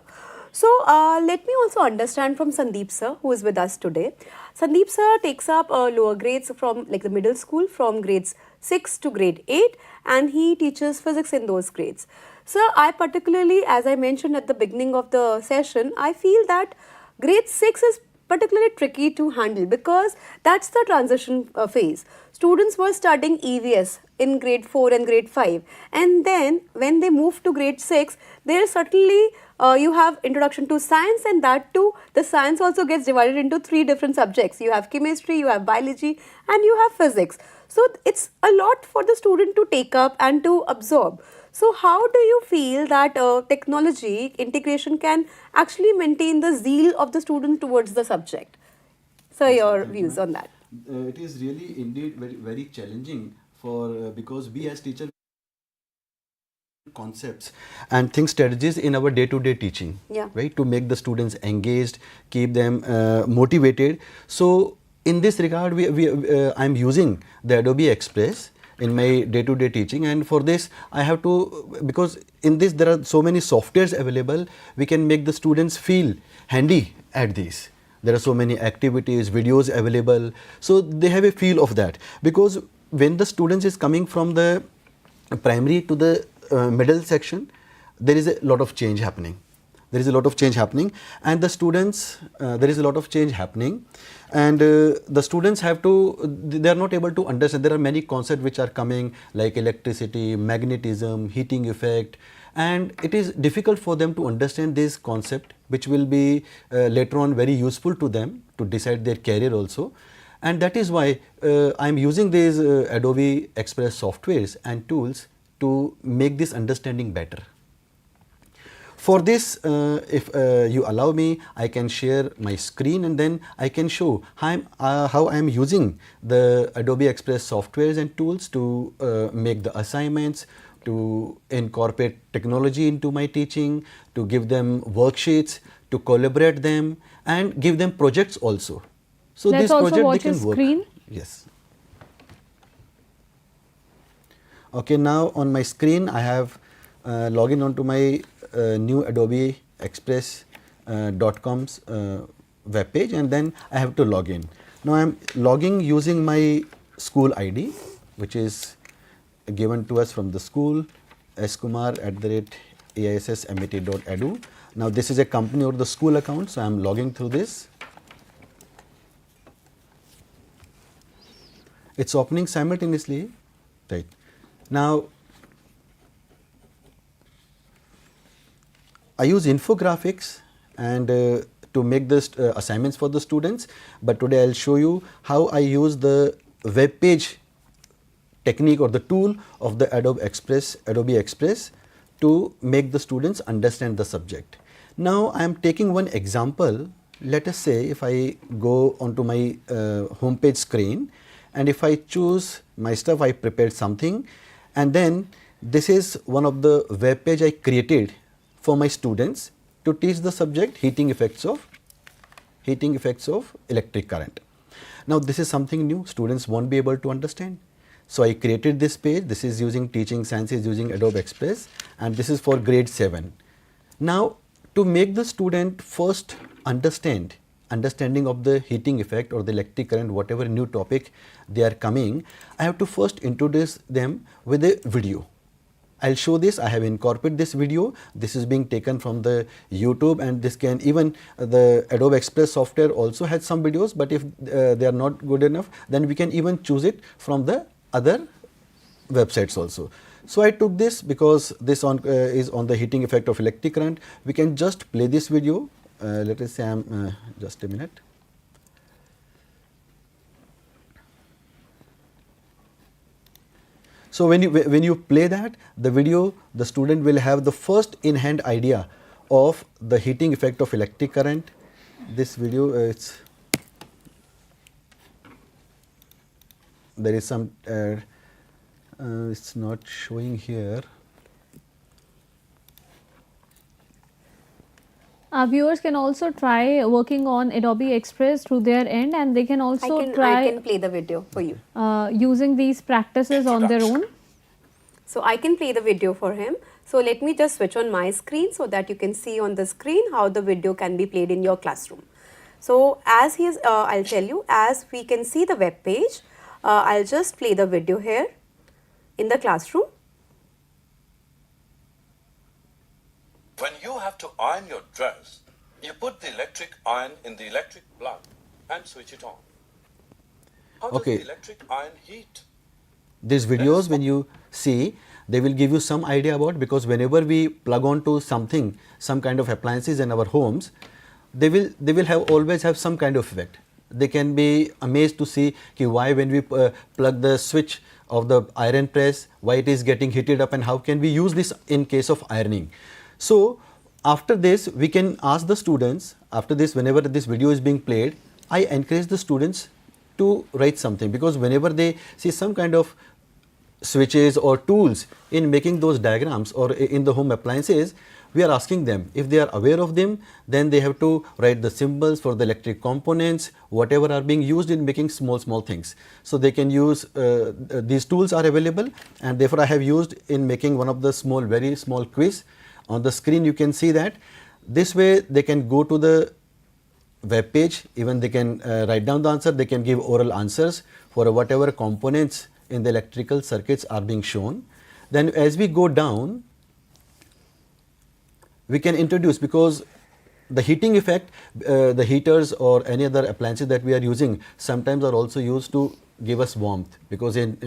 So let me also understand from Sandeep sir, who is with us today. Sandeep sir takes up lower grades from like the middle school from grades 6 to grade 8 and he teaches physics in those grades. Sir, I particularly, as I mentioned at the beginning of the session, I feel that grade 6 is particularly tricky to handle because that's the transition phase. Students were studying EVS in grade 4 and grade 5 and then when they move to grade 6, there certainly you have introduction to science and that too the science also gets divided into 3 different subjects. You have chemistry, you have biology and you have physics. So it's a lot for the student to take up and to absorb. So how do you feel that technology integration can actually maintain the zeal of the student towards the subject? So your views on that.
It is really indeed very challenging for because we as teachers concepts and think strategies in our day-to-day teaching, right, to make the students engaged, keep them motivated. So in this regard, I'm using the Adobe Express in my day-to-day teaching, and for this I have to, because in this there are so many softwares available, we can make the students feel handy at these. There are so many activities, videos available, so they have a feel of that. Because when the students is coming from the primary to the middle section, there is a lot of change happening. There is a lot of change happening, and the students, there is a lot of change happening, and the students have to, they are not able to understand. There are many concepts which are coming like electricity, magnetism, heating effect, and it is difficult for them to understand this concept, which will be later on very useful to them to decide their career also. And that is why I am using these Adobe Express softwares and tools to make this understanding better. For this, if you allow me, I can share my screen and then I can show how I am using the Adobe Express softwares and tools to make the assignments, to incorporate technology into my teaching, to give them worksheets, to collaborate them and give them projects also. So
let's
this
also
project
watch
they
a
can work.
screen.
Yes. Okay, now on my screen I have login onto my new Adobe Express.com's web page, and then I have to log in. Now I am logging using my school ID, which is given to us from the school, skumar@aissmet.edu. Now this is a company or the school account, so I am logging through this. It's opening simultaneously, right? Now I use infographics and to make this assignments for the students, but today I'll show you how I use the web page technique or the tool of the Adobe Express to make the students understand the subject. Now I am taking one example. Let us say if I go onto my homepage screen and if I choose my stuff, I prepared something, and then this is one of the web page I created for my students to teach the subject heating effects of electric current. Now this is something new, students won't be able to understand. So I created this page. This is using teaching sciences using Adobe Express, and this is for grade 7. Now, to make the student first understanding of the heating effect or the electric current, whatever new topic they are coming, I have to first introduce them with a video. I'll show this. I have incorporated this video. This is being taken from the YouTube, and this can even the Adobe Express software also has some videos, but if they are not good enough, then we can even choose it from the other websites also. So I took this because this is on the heating effect of electric current. We can just play this video. Let us say just a minute. So when you play that, the video, the student will have the first in-hand idea of the heating effect of electric current. This video, there is some, it's not showing here.
Our viewers can also try working on Adobe Express through their end, and they can also
I
try
can play the video for you.
Using these practices on their own.
So I can play the video for him. So let me just switch on my screen so that you can see on the screen how the video can be played in your classroom. So as he is, I'll tell you, as we can see the web page, I'll just play the video here in the classroom.
When you have to iron your dress, you put the electric iron in the electric plug and switch it on. How does the electric iron heat?
These videos, when you see, they will give you some idea about, because whenever we plug on to something, some kind of appliances in our homes, they will always have some kind of effect. They can be amazed to see why when we plug the switch of the iron press, why it is getting heated up, and how can we use this in case of ironing. So after this, we can ask the students, after this, whenever this video is being played, I encourage the students to write something, because whenever they see some kind of switches or tools in making those diagrams or in the home appliances, we are asking them if they are aware of them, then they have to write the symbols for the electric components, whatever are being used in making small things. So they can use, these tools are available, and therefore I have used in making one of the very small quiz. On the screen you can see that. This way they can go to the web page, even they can write down the answer, they can give oral answers for whatever components in the electrical circuits are being shown. Then as we go down, we can introduce, because the heating effect, the heaters or any other appliances that we are using sometimes are also used to give us warmth, because in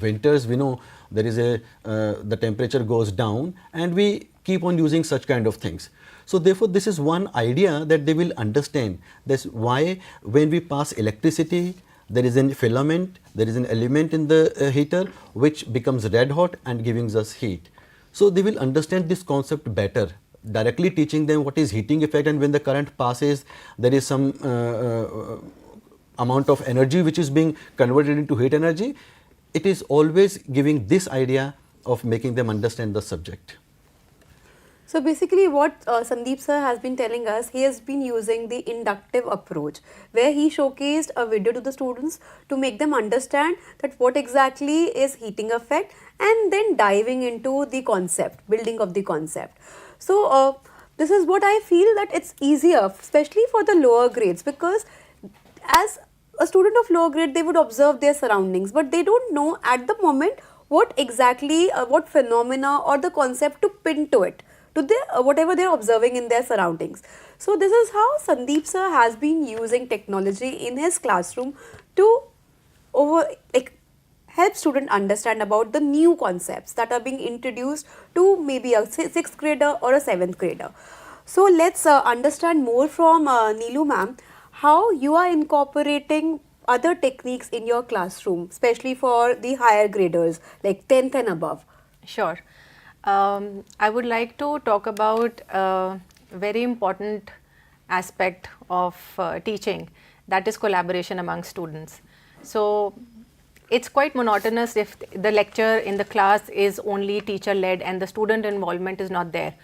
winters we know there is the temperature goes down and we keep on using such kind of things. So therefore this is one idea that they will understand. That's why when we pass electricity, there is a filament, there is an element in the heater which becomes red hot and giving us heat. So they will understand this concept better. Directly teaching them what is heating effect, and when the current passes, there is some amount of energy which is being converted into heat energy. It is always giving this idea of making them understand the subject.
So basically what Sandeep sir has been telling us, he has been using the inductive approach, where he showcased a video to the students to make them understand that what exactly is heating effect, and then diving into the concept, building of the concept. So this is what I feel that it's easier, especially for the lower grades, because as a student of lower grade, they would observe their surroundings, but they don't know at the moment what exactly, what phenomena or the concept to pin to it, to whatever they're observing in their surroundings. So this is how Sandeep sir has been using technology in his classroom to help students understand about the new concepts that are being introduced to maybe a 6th grader or a 7th grader. So let's understand more from Neelu ma'am, how you are incorporating other techniques in your classroom, especially for the higher graders like 10th and above.
Sure. I would like to talk about a very important aspect of teaching, that is collaboration among students. So it's quite monotonous if the lecture in the class is only teacher led and the student involvement is not there.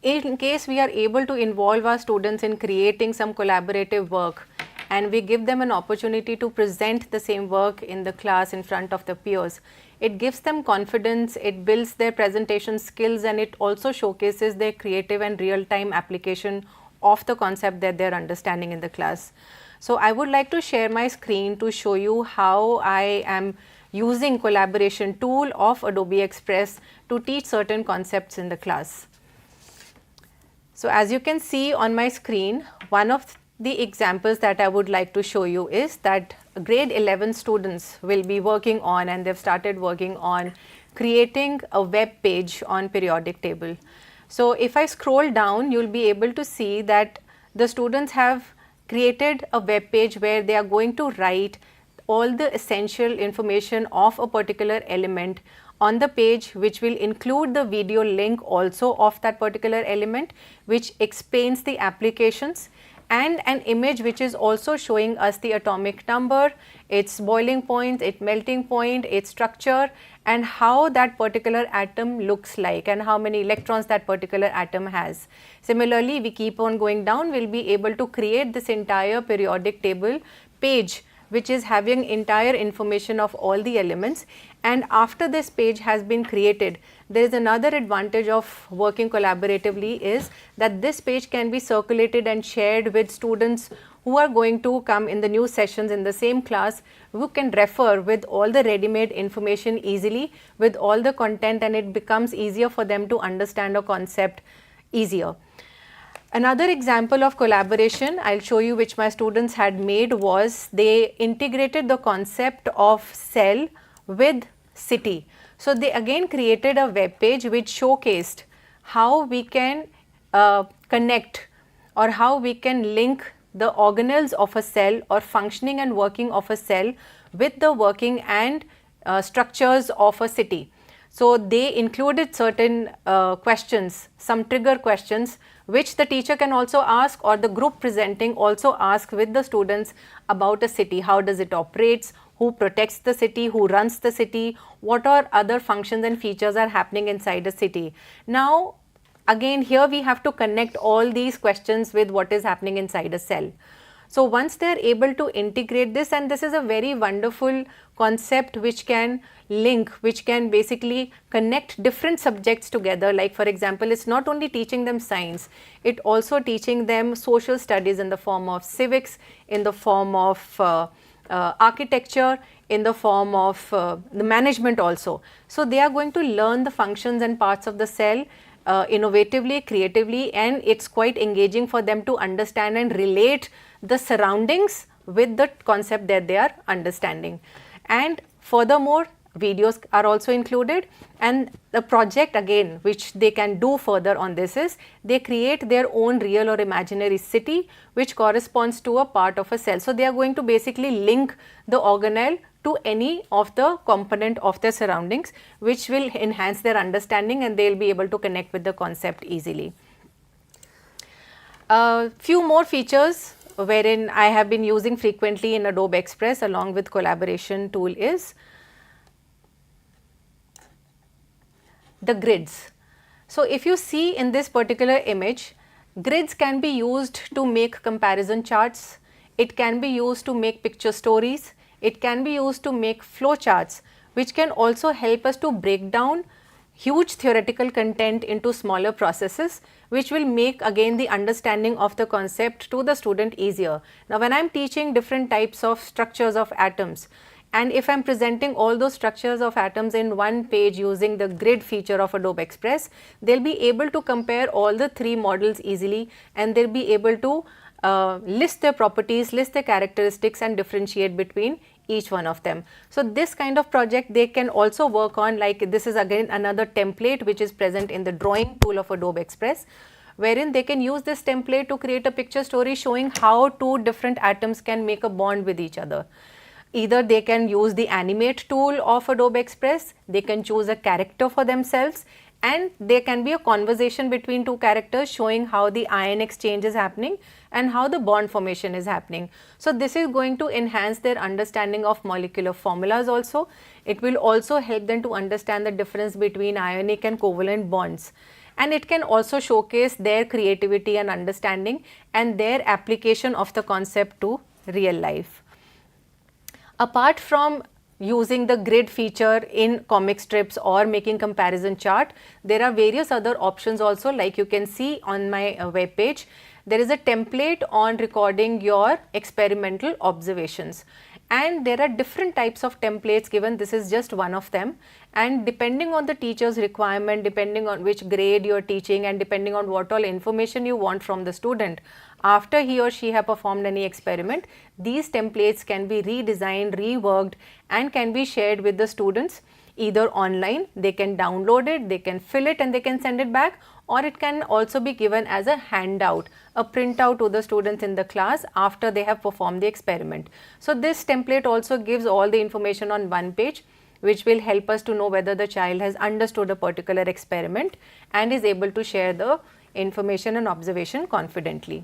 In case we are able to involve our students in creating some collaborative work, and we give them an opportunity to present the same work in the class in front of the peers, it gives them confidence, it builds their presentation skills, and it also showcases their creative and real-time application of the concept that they are understanding in the class. So I would like to share my screen to show you how I am using collaboration tool of Adobe Express to teach certain concepts in the class. So as you can see on my screen, one of the examples that I would like to show you is that grade 11 students will be working on, and they've started working on, creating a web page on periodic table. So if I scroll down, you'll be able to see that the students have created a web page where they are going to write all the essential information of a particular element on the page, which will include the video link also of that particular element, which explains the applications, and an image which is also showing us the atomic number, its boiling point, its melting point, its structure, and how that particular atom looks like and how many electrons that particular atom has. Similarly, we keep on going down, we'll be able to create this entire periodic table page which is having entire information of all the elements. And after this page has been created, there is another advantage of working collaboratively is that this page can be circulated and shared with students who are going to come in the new sessions in the same class, who can refer with all the ready-made information easily with all the content, and it becomes easier for them to understand a concept easier. Another example of collaboration I'll show you which my students had made was they integrated the concept of cell with city. So they again created a web page which showcased how we can connect or how we can link the organelles of a cell or functioning and working of a cell with the working and structures of a city. So they included certain questions, some trigger questions, which the teacher can also ask, or the group presenting also ask with the students about a city. How does it operates? Who protects the city? Who runs the city? What are other functions and features are happening inside a city? Now, again, here we have to connect all these questions with what is happening inside a cell. So once they are able to integrate this, and this is a very wonderful concept which can link, which can basically connect different subjects together. Like for example, it's not only teaching them science, it also teaching them social studies in the form of civics, in the form of architecture, in the form of the management also. So they are going to learn the functions and parts of the cell innovatively, creatively, and it's quite engaging for them to understand and relate the surroundings with the concept that they are understanding. And furthermore, videos are also included, and the project again which they can do further on this is they create their own real or imaginary city which corresponds to a part of a cell. So they are going to basically link the organelle to any of the component of their surroundings, which will enhance their understanding and they will be able to connect with the concept easily. Few more features wherein I have been using frequently in Adobe Express along with collaboration tool is the grids. So if you see in this particular image, grids can be used to make comparison charts, it can be used to make picture stories, it can be used to make flow charts, which can also help us to break down huge theoretical content into smaller processes, which will make again the understanding of the concept to the student easier. Now when I am teaching different types of structures of atoms, and if I am presenting all those structures of atoms in one page using the grid feature of Adobe Express, they will be able to compare all the three models easily, and they will be able to list their properties, list their characteristics, and differentiate between each one of them. So this kind of project they can also work on, like this is again another template which is present in the drawing tool of Adobe Express, wherein they can use this template to create a picture story showing how two different atoms can make a bond with each other. Either they can use the animate tool of Adobe Express, they can choose a character for themselves, and there can be a conversation between two characters showing how the ion exchange is happening and how the bond formation is happening. So this is going to enhance their understanding of molecular formulas also. It will also help them to understand the difference between ionic and covalent bonds. And it can also showcase their creativity and understanding and their application of the concept to real life. Apart from using the grid feature in comic strips or making comparison chart. There are various other options also, like you can see on my web page. There is a template on recording your experimental observations, and there are different types of templates given. This is just one of them, and depending on the teacher's requirement, depending on which grade you are teaching, and depending on what all information you want from the student after he or she have performed any experiment, these templates can be redesigned, reworked, and can be shared with the students either online. They can download it, they can fill it, and they can send it back, or it can also be given as a handout, a printout to the students in the class after they have performed the experiment. So this template also gives all the information on one page, which will help us to know whether the child has understood a particular experiment and is able to share the information and observation confidently.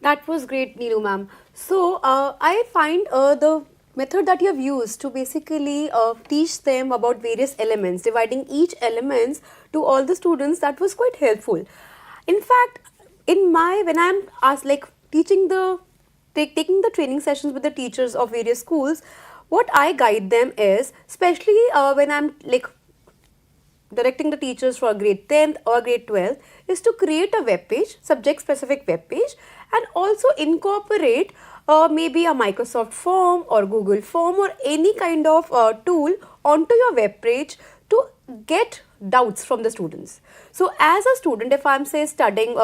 That was great, Neelu ma'am. So I find the method that you have used to basically teach them about various elements, dividing each elements to all the students, that was quite helpful. In fact, when I'm asked, like taking the training sessions with the teachers of various schools, what I guide them is, especially when I'm like directing the teachers for grade 10th or grade 12th, is to create a web page, subject specific web page, and also incorporate maybe a Microsoft form or Google form or any kind of tool onto your web page to get doubts from the students. So as a student, if I'm say studying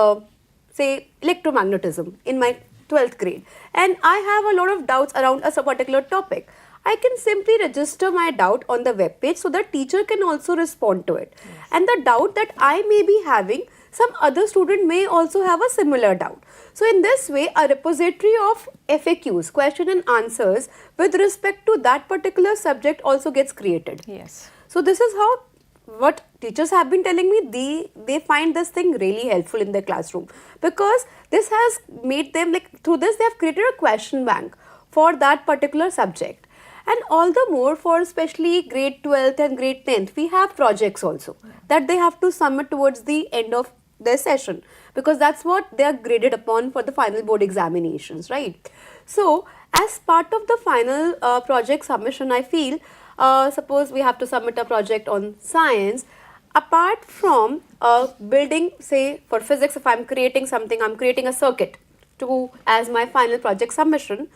say electromagnetism in my 12th grade and I have a lot of doubts around a particular topic, I can simply register my doubt on the web page so that teacher can also respond to it. Yes. And the doubt that I may be having, some other student may also have a similar doubt. So in this way, a repository of FAQs, question and answers with respect to that particular subject also gets created.
Yes.
So this is how, what teachers have been telling me, they find this thing really helpful in their classroom, because this has made them, like through this they have created a question bank for that particular subject. And all the more for especially grade 12th and grade 10th, we have projects also that they have to submit towards the end of their session, because that's what they are graded upon for the final board examinations, right? So as part of the final project submission, I feel, suppose we have to submit a project on science, apart from building, say for physics, if I'm creating something, I'm creating a circuit to as my final project submission,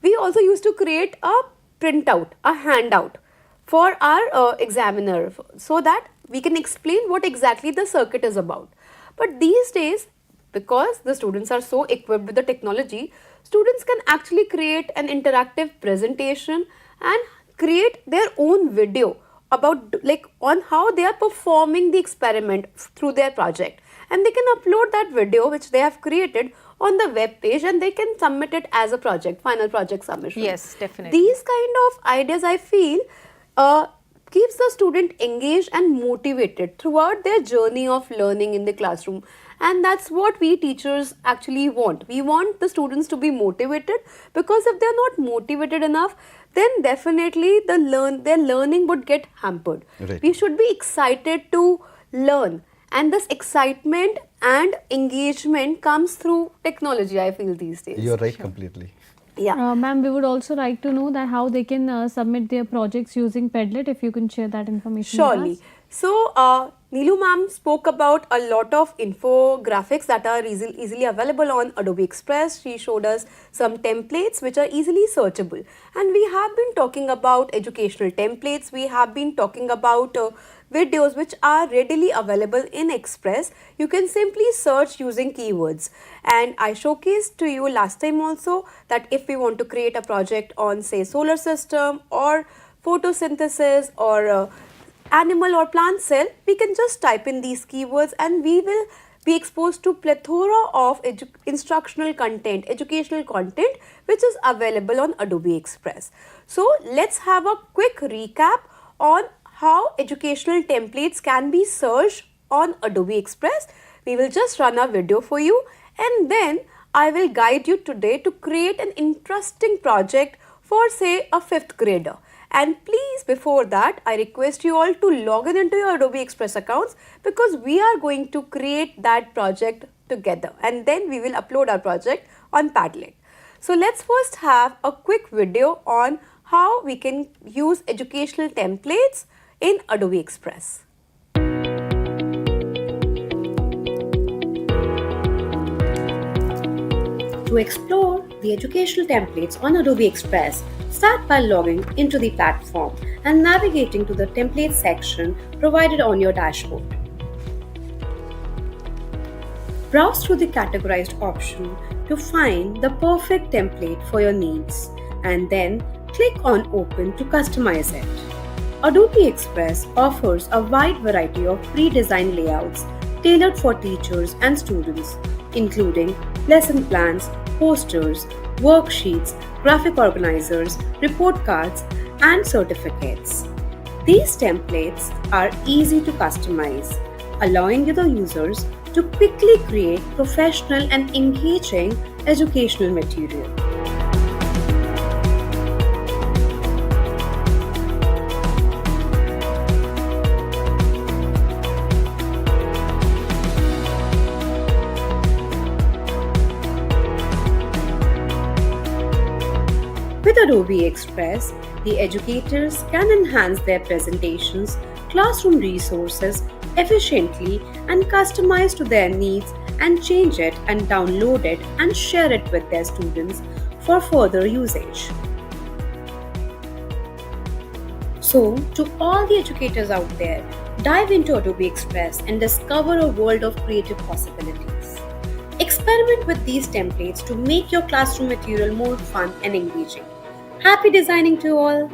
we also used to create a printout, a handout for our examiner, so that we can explain what exactly the circuit is about. But these days, because the students are so equipped with the technology, students can actually create an interactive presentation and create their own video about, like, on how they are performing the experiment through their project, and they can upload that video which they have created on the web page, and they can submit it as a project, final project submission.
Yes, definitely.
These kind of ideas, I feel, keeps the student engaged and motivated throughout their journey of learning in the classroom. And that's what we teachers actually want. We want the students to be motivated, because if they're not motivated enough, then definitely their learning would get hampered.
Right.
We should be excited to learn. And this excitement and engagement comes through technology, I feel, these days.
You're right, completely.
Yeah.
Ma'am, we would also like to know that how they can submit their projects using Padlet, if you can share that information with
Surely.
us.
So, Neelu ma'am spoke about a lot of infographics that are easily available on Adobe Express. She showed us some templates which are easily searchable. And we have been talking about educational templates. We have been talking about videos which are readily available in Express. You can simply search using keywords. And I showcased to you last time also that if we want to create a project on, say, solar system or photosynthesis or animal or plant cell, we can just type in these keywords and we will be exposed to plethora of instructional content, educational content which is available on Adobe Express. So let's have a quick recap on how educational templates can be searched on Adobe Express. We will just run a video for you, and then I will guide you today to create an interesting project for, say, a 5th grader. And please, before that, I request you all to log in into your Adobe Express accounts, because we are going to create that project together, and then we will upload our project on Padlet. So let's first have a quick video on how we can use educational templates in Adobe Express.
To explore the educational templates on Adobe Express, start by logging into the platform and navigating to the template section provided on your dashboard. Browse through the categorized option to find the perfect template for your needs and then click on Open to customize it. Adobe Express offers a wide variety of pre-designed layouts tailored for teachers and students, including lesson plans, posters, worksheets, graphic organizers, report cards, and certificates. These templates are easy to customize, allowing the users to quickly create professional and engaging educational material. With Adobe Express, the educators can enhance their presentations, classroom resources efficiently and customize to their needs and change it and download it and share it with their students for further usage. So, to all the educators out there, dive into Adobe Express and discover a world of creative possibilities. Experiment with these templates to make your classroom material more fun and engaging. Happy designing to all!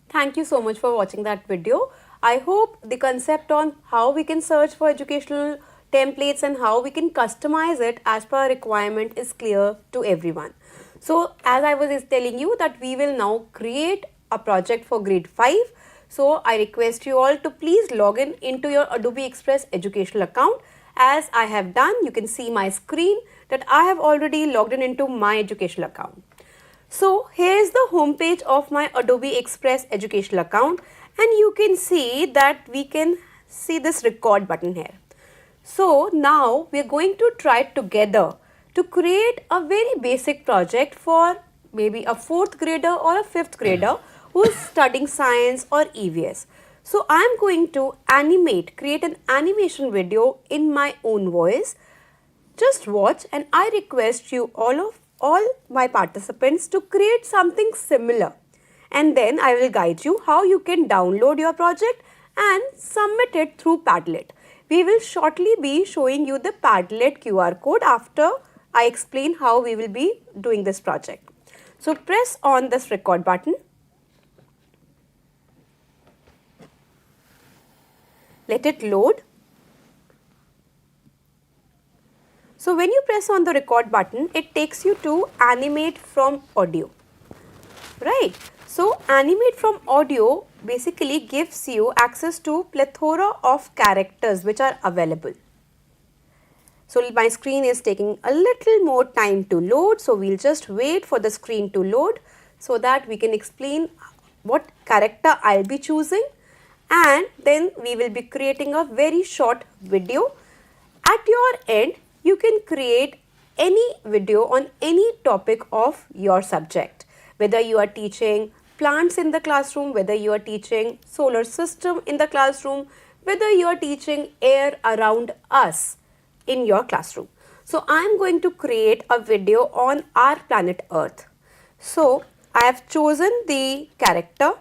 Thank you so much for watching that video. I hope the concept on how we can search for educational templates and how we can customize it as per requirement is clear to everyone. So as I was telling you that we will now create a project for grade 5. So I request you all to please log in into your Adobe Express educational account. As I have done, you can see my screen that I have already logged in into my educational account. So here is the home page of my Adobe Express educational account, and you can see that we can see this record button here. So now we are going to try together to create a very basic project for maybe a 4th grader or a 5th grader who is studying science or EVS. So I am going to create an animation video in my own voice. Just watch, and I request you all my participants to create something similar, and then I will guide you how you can download your project and submit it through Padlet. We will shortly be showing you the Padlet QR code after I explain how we will be doing this project. So press on this record button. Let it load. So when you press on the record button, it takes you to animate from audio, right? So animate from audio basically gives you access to plethora of characters which are available. So my screen is taking a little more time to load, so we'll just wait for the screen to load so that we can explain what character I'll be choosing, and then we will be creating a very short video. At your end, you can create any video on any topic of your subject, whether you are teaching plants in the classroom, whether you are teaching solar system in the classroom, whether you are teaching air around us in your classroom. So I am going to create a video on our planet Earth. So I have chosen the character.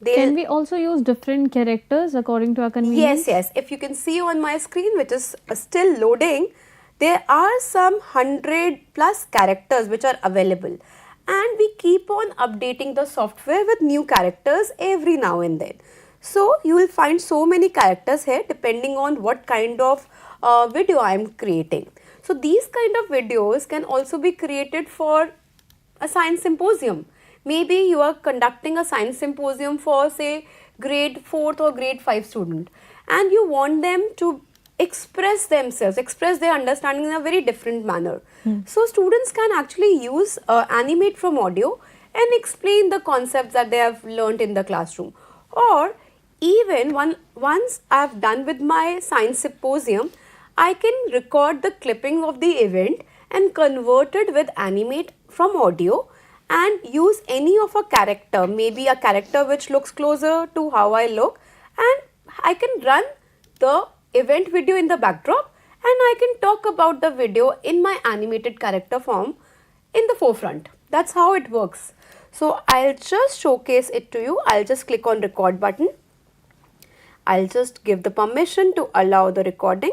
Can we also use different characters according to our convenience?
Yes. If you can see on my screen, which is still loading, there are some 100 plus characters which are available, and we keep on updating the software with new characters every now and then. So you will find so many characters here depending on what kind of video I am creating. So these kind of videos can also be created for a science symposium. Maybe you are conducting a science symposium for say grade 4th or grade 5 student, and you want them to express themselves, express their understanding in a very different manner. So students can actually use animate from audio and explain the concepts that they have learnt in the classroom. Or even once I have done with my science symposium, I can record the clipping of the event and convert it with animate from audio and use any of a character, maybe a character which looks closer to how I look, and I can run the event video in the backdrop and I can talk about the video in my animated character form in the forefront. That's how it works. So I'll just showcase it to you. I'll just click on record button. I'll just give the permission to allow the recording.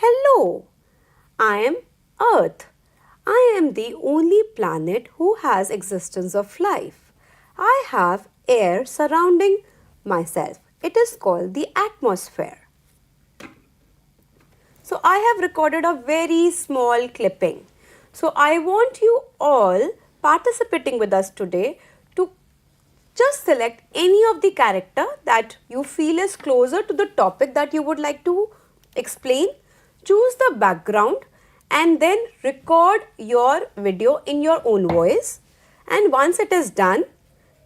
Hello, I am Earth. I am the only planet who has existence of life. I have air surrounding myself. It is called the atmosphere. So I have recorded a very small clipping. So I want you all participating with us today to just select any of the character that you feel is closer to the topic that you would like to explain. Choose the background and then record your video in your own voice. And once it is done,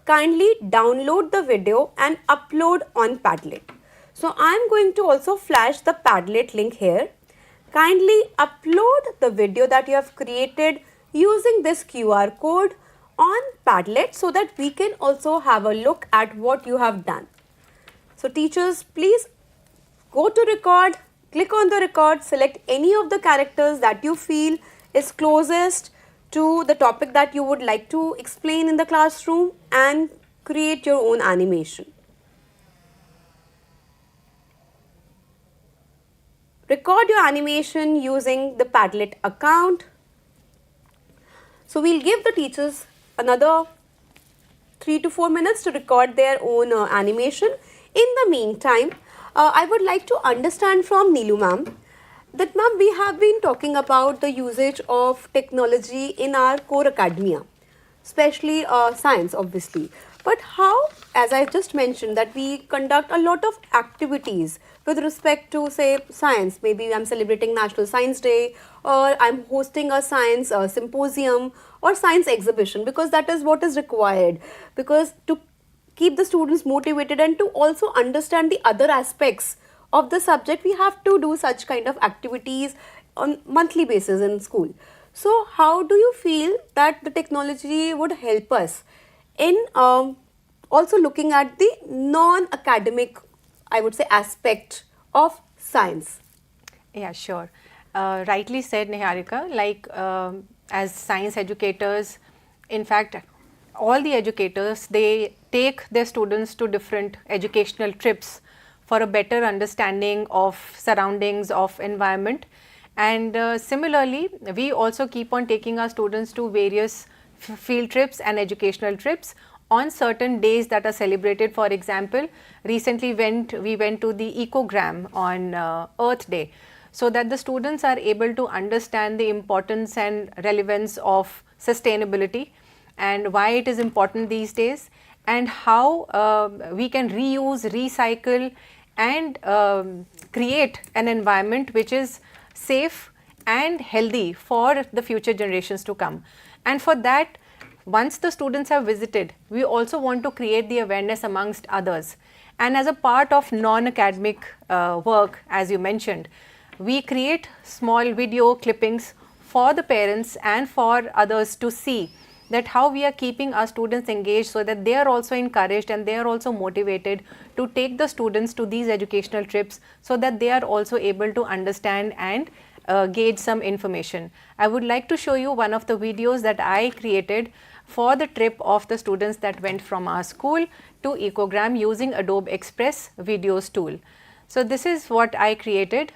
kindly download the video and upload on Padlet. So I am going to also flash the Padlet link here. Kindly upload the video that you have created using this QR code on Padlet so that we can also have a look at what you have done. So teachers, please go to record, click on the record, select any of the characters that you feel is closest to the topic that you would like to explain in the classroom and create your own animation. Record your animation using the Padlet account. So we'll give the teachers another 3 to 4 minutes to record their own animation. In the meantime, I would like to understand from Neelu ma'am that ma'am, we have been talking about the usage of technology in our core academia, especially science obviously. But how, as I just mentioned, that we conduct a lot of activities with respect to say science. Maybe I'm celebrating National Science Day or I'm hosting a science symposium or science exhibition because that is what is required. Because to keep the students motivated and to also understand the other aspects of the subject, we have to do such kind of activities on monthly basis in school. So how do you feel that the technology would help us in also looking at the non-academic, I would say, aspect of science?
Yeah, sure. Rightly said, Niharika, like as science educators, in fact, all the educators, they take their students to different educational trips for a better understanding of surroundings, of environment. And similarly, we also keep on taking our students to various field trips and educational trips on certain days that are celebrated. For example, recently we went to the Ecogram on Earth Day, so that the students are able to understand the importance and relevance of sustainability and why it is important these days, and how we can reuse, recycle and create an environment which is safe and healthy for the future generations to come. And for that, once the students have visited, we also want to create the awareness amongst others. And as a part of non-academic work, as you mentioned, we create small video clippings for the parents and for others to see that how we are keeping our students engaged, so that they are also encouraged and they are also motivated to take the students to these educational trips, so that they are also able to understand and gauge some information. I would like to show you one of the videos that I created for the trip of the students that went from our school to Ecogram using Adobe Express videos tool. So this is what I created,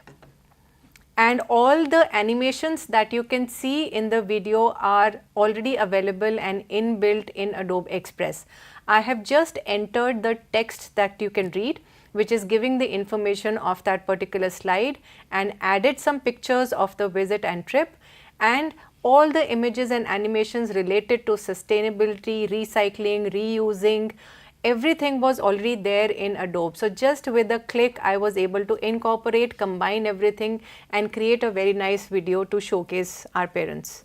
and all the animations that you can see in the video are already available and inbuilt in Adobe Express. I have just entered the text that you can read, which is giving the information of that particular slide, and added some pictures of the visit and trip, and all the images and animations related to sustainability, recycling, reusing, everything was already there in Adobe. So just with a click, I was able to incorporate, combine everything and create a very nice video to showcase our parents.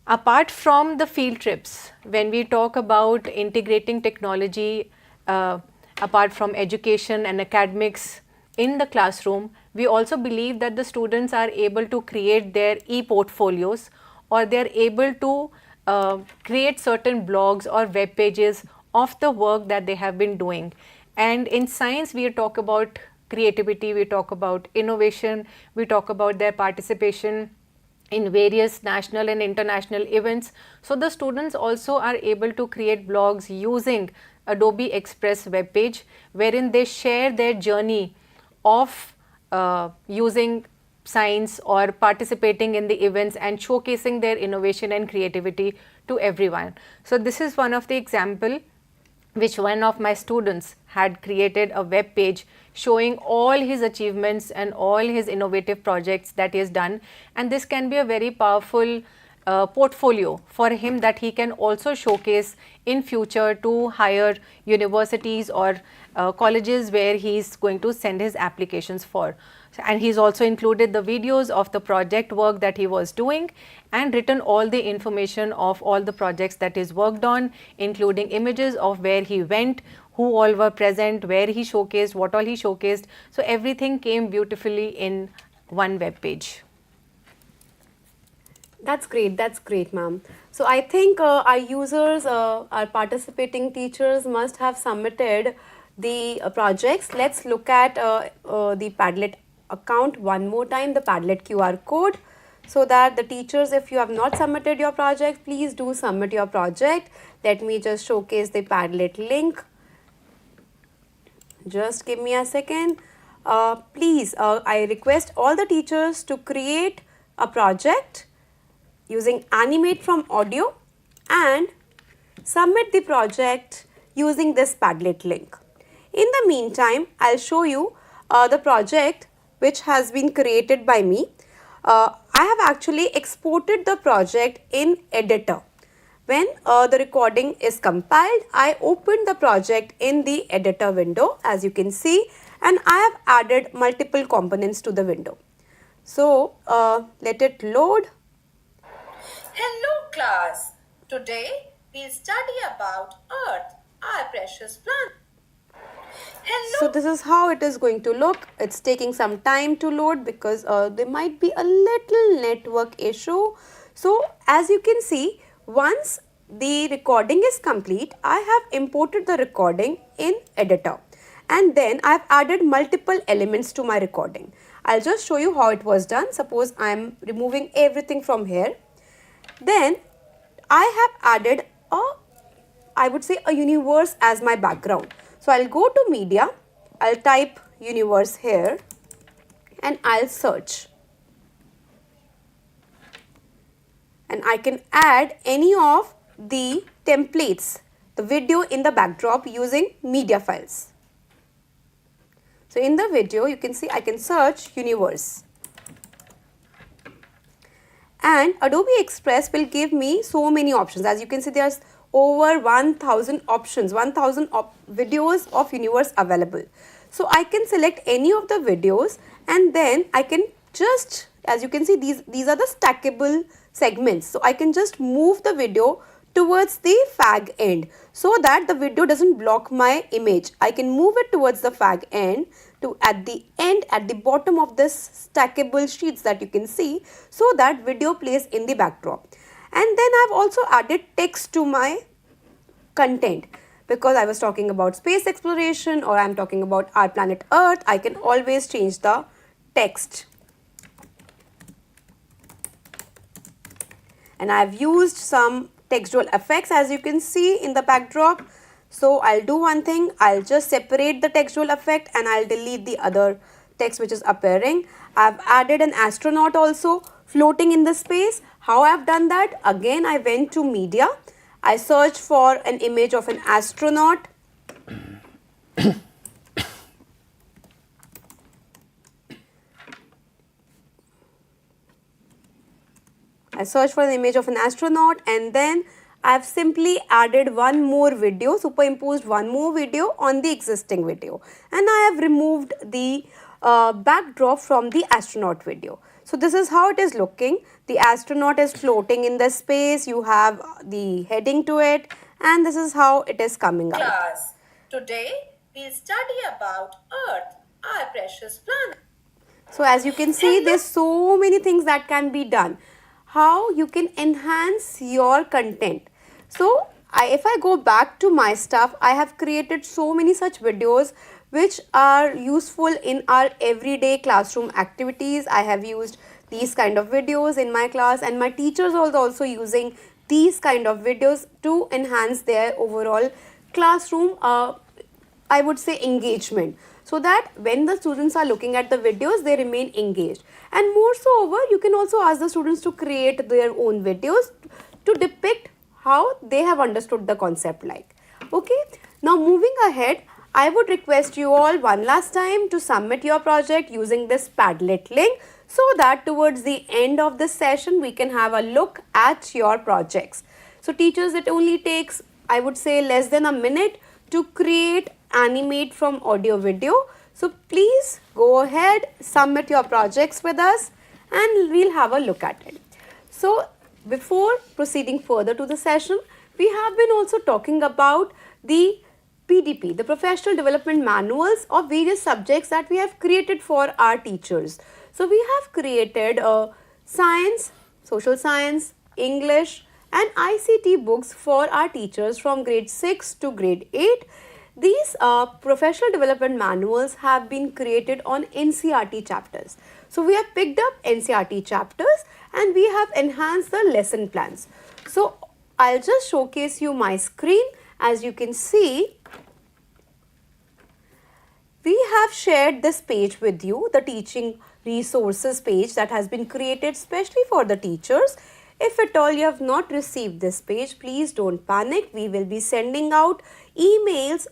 Apart from the field trips, when we talk about integrating technology, apart from education and academics, in the classroom, we also believe that the students are able to create their e-portfolios, or they are able to create certain blogs or web pages of the work that they have been doing. And in science, we talk about creativity, we talk about innovation, we talk about their participation in various national and international events. So the students also are able to create blogs using Adobe Express web page, wherein they share their journey of using science or participating in the events and showcasing their innovation and creativity to everyone. So this is one of the example which one of my students had created a web page showing all his achievements and all his innovative projects that he has done, and this can be a very powerful portfolio for him that he can also showcase in future to higher universities or colleges where he is going to send his applications for. And he's also included the videos of the project work that he was doing and written all the information of all the projects that he's worked on, including images of where he went, who all were present, where he showcased, what all he showcased. So everything came beautifully in one web page.
That's great, ma'am. So I think our users, our participating teachers must have submitted the projects. Let's look at the Padlet account one more time, the Padlet QR code, so that the teachers, if you have not submitted your project, please do submit your project. Let me just showcase the Padlet link. Just give me a second. Please, I request all the teachers to create a project using Animate from Audio and submit the project using this Padlet link. In the meantime, I'll show you the project which has been created by me. I have actually exported the project in editor. When the recording is compiled, I opened the project in the editor window, as you can see, and I have added multiple components to the window. So let it load.
Hello class, today we'll study about Earth, our precious planet.
So this is how it is going to look. It's taking some time to load because there might be a little network issue. So as you can see, once the recording is complete, I have imported the recording in editor and then I've added multiple elements to my recording. I'll just show you how it was done. Suppose I'm removing everything from here. Then I have added I would say a universe as my background. So I'll go to media, I'll type universe here and I'll search. And I can add any of the templates, the video in the backdrop using media files. So in the video you can see I can search universe. And Adobe Express will give me so many options. As you can see, there's over 1000 options, 1000 videos of universe available. So I can select any of the videos and then I can just, as you can see, these are the stackable segments. So I can just move the video towards the fag end so that the video doesn't block my image. I can move it towards the fag end to at the end, at the bottom of this stackable sheets that you can see, so that video plays in the backdrop. And then I've also added text to my content because I was talking about space exploration or I'm talking about our planet Earth. I can always change the text. And I've used some textual effects, as you can see in the backdrop. So I'll do one thing, I'll just separate the textual effect and I'll delete the other text which is appearing. I've added an astronaut also floating in the space. How I've done that? Again, I went to media, I searched for an image of an astronaut. I searched for the image of an astronaut and then I've simply added one more video, superimposed one more video on the existing video, and I have removed the backdrop from the astronaut video. So this is how it is looking. The astronaut is floating in the space, you have the heading to it, and this is how it is coming out.
Class, today we'll study about Earth, our precious precious planet.
So as you can see, there's so many things that can be done. How you can enhance your content. So if I go back to my stuff, I have created so many such videos which are useful in our everyday classroom activities. I have used these kind of videos in my class, and my teachers are also using these kind of videos to enhance their overall classroom I would say engagement, so that when the students are looking at the videos, they remain engaged. And more so over, you can also ask the students to create their own videos to depict how they have understood the concept like. Okay, now moving ahead, I would request you all one last time to submit your project using this Padlet link, so that towards the end of the session we can have a look at your projects. So teachers, it only takes, I would say, less than a minute to create, animate from audio video. So please go ahead, submit your projects with us, and we'll have a look at it. So before proceeding further to the session, we have been also talking about the PDP, the professional development manuals of various subjects that we have created for our teachers. So we have created science, social science, English and ICT books for our teachers from grade 6 to grade 8. These professional development manuals have been created on NCERT chapters. So we have picked up NCERT chapters and we have enhanced the lesson plans. So I'll just showcase you my screen. As you can see, we have shared this page with you, the teaching resources page that has been created specially for the teachers. If at all you have not received this page, please don't panic. We will be sending out emails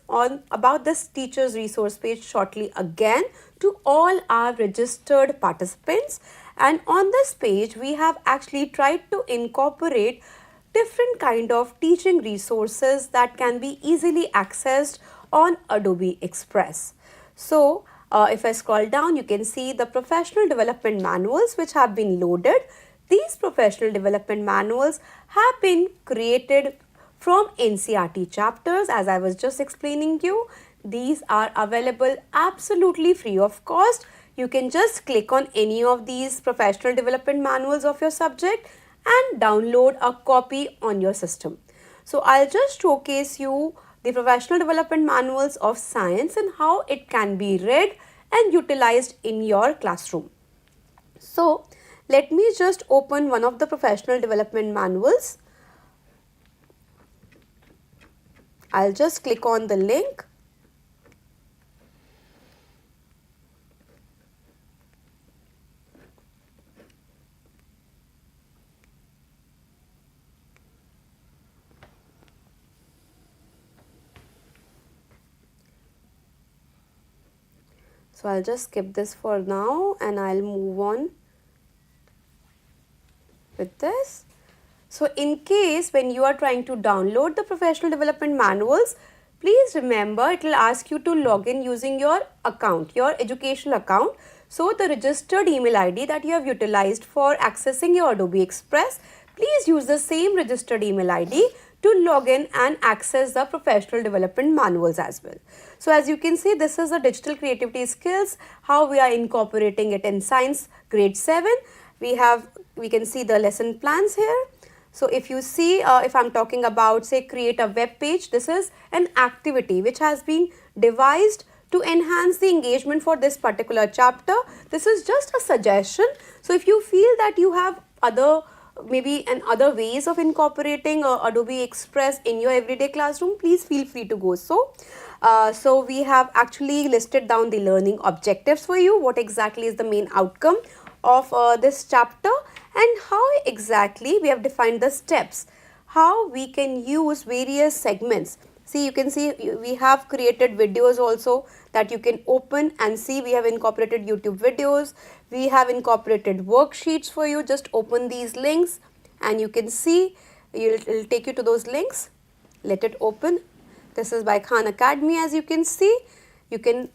about this teachers resource page shortly again to all our registered participants. And on this page, we have actually tried to incorporate different kind of teaching resources that can be easily accessed on Adobe Express. So if I scroll down, you can see the professional development manuals which have been loaded. These professional development manuals have been created from NCERT chapters, as I was just explaining you. These are available absolutely free of cost. You can just click on any of these professional development manuals of your subject and download a copy on your system. So I'll just showcase you the professional development manuals of science and how it can be read and utilized in your classroom. So let me just open one of the professional development manuals. I'll just click on the link. So I'll just skip this for now and I'll move on with this. So in case when you are trying to download the professional development manuals, please remember it will ask you to log in using your account, your educational account. So the registered email ID that you have utilized for accessing your Adobe Express, please use the same registered email ID to log in and access the professional development manuals as well. So as you can see, this is the digital creativity skills, how we are incorporating it in science grade 7. We can see the lesson plans here. So if you see, if I'm talking about say create a web page, this is an activity which has been devised to enhance the engagement for this particular chapter. This is just a suggestion. So if you feel that you have other ways of incorporating Adobe Express in your everyday classroom, please feel free to go so. So we have actually listed down the learning objectives for you, what exactly is the main outcome of this chapter and how exactly we have defined the steps, how we can use various segments. See, you can see we have created videos also that you can open and see. We have incorporated YouTube videos. We have incorporated worksheets for you. Just open these links and you can see, it will take you to those links. Let it open. This is by Khan Academy. As you can see, you can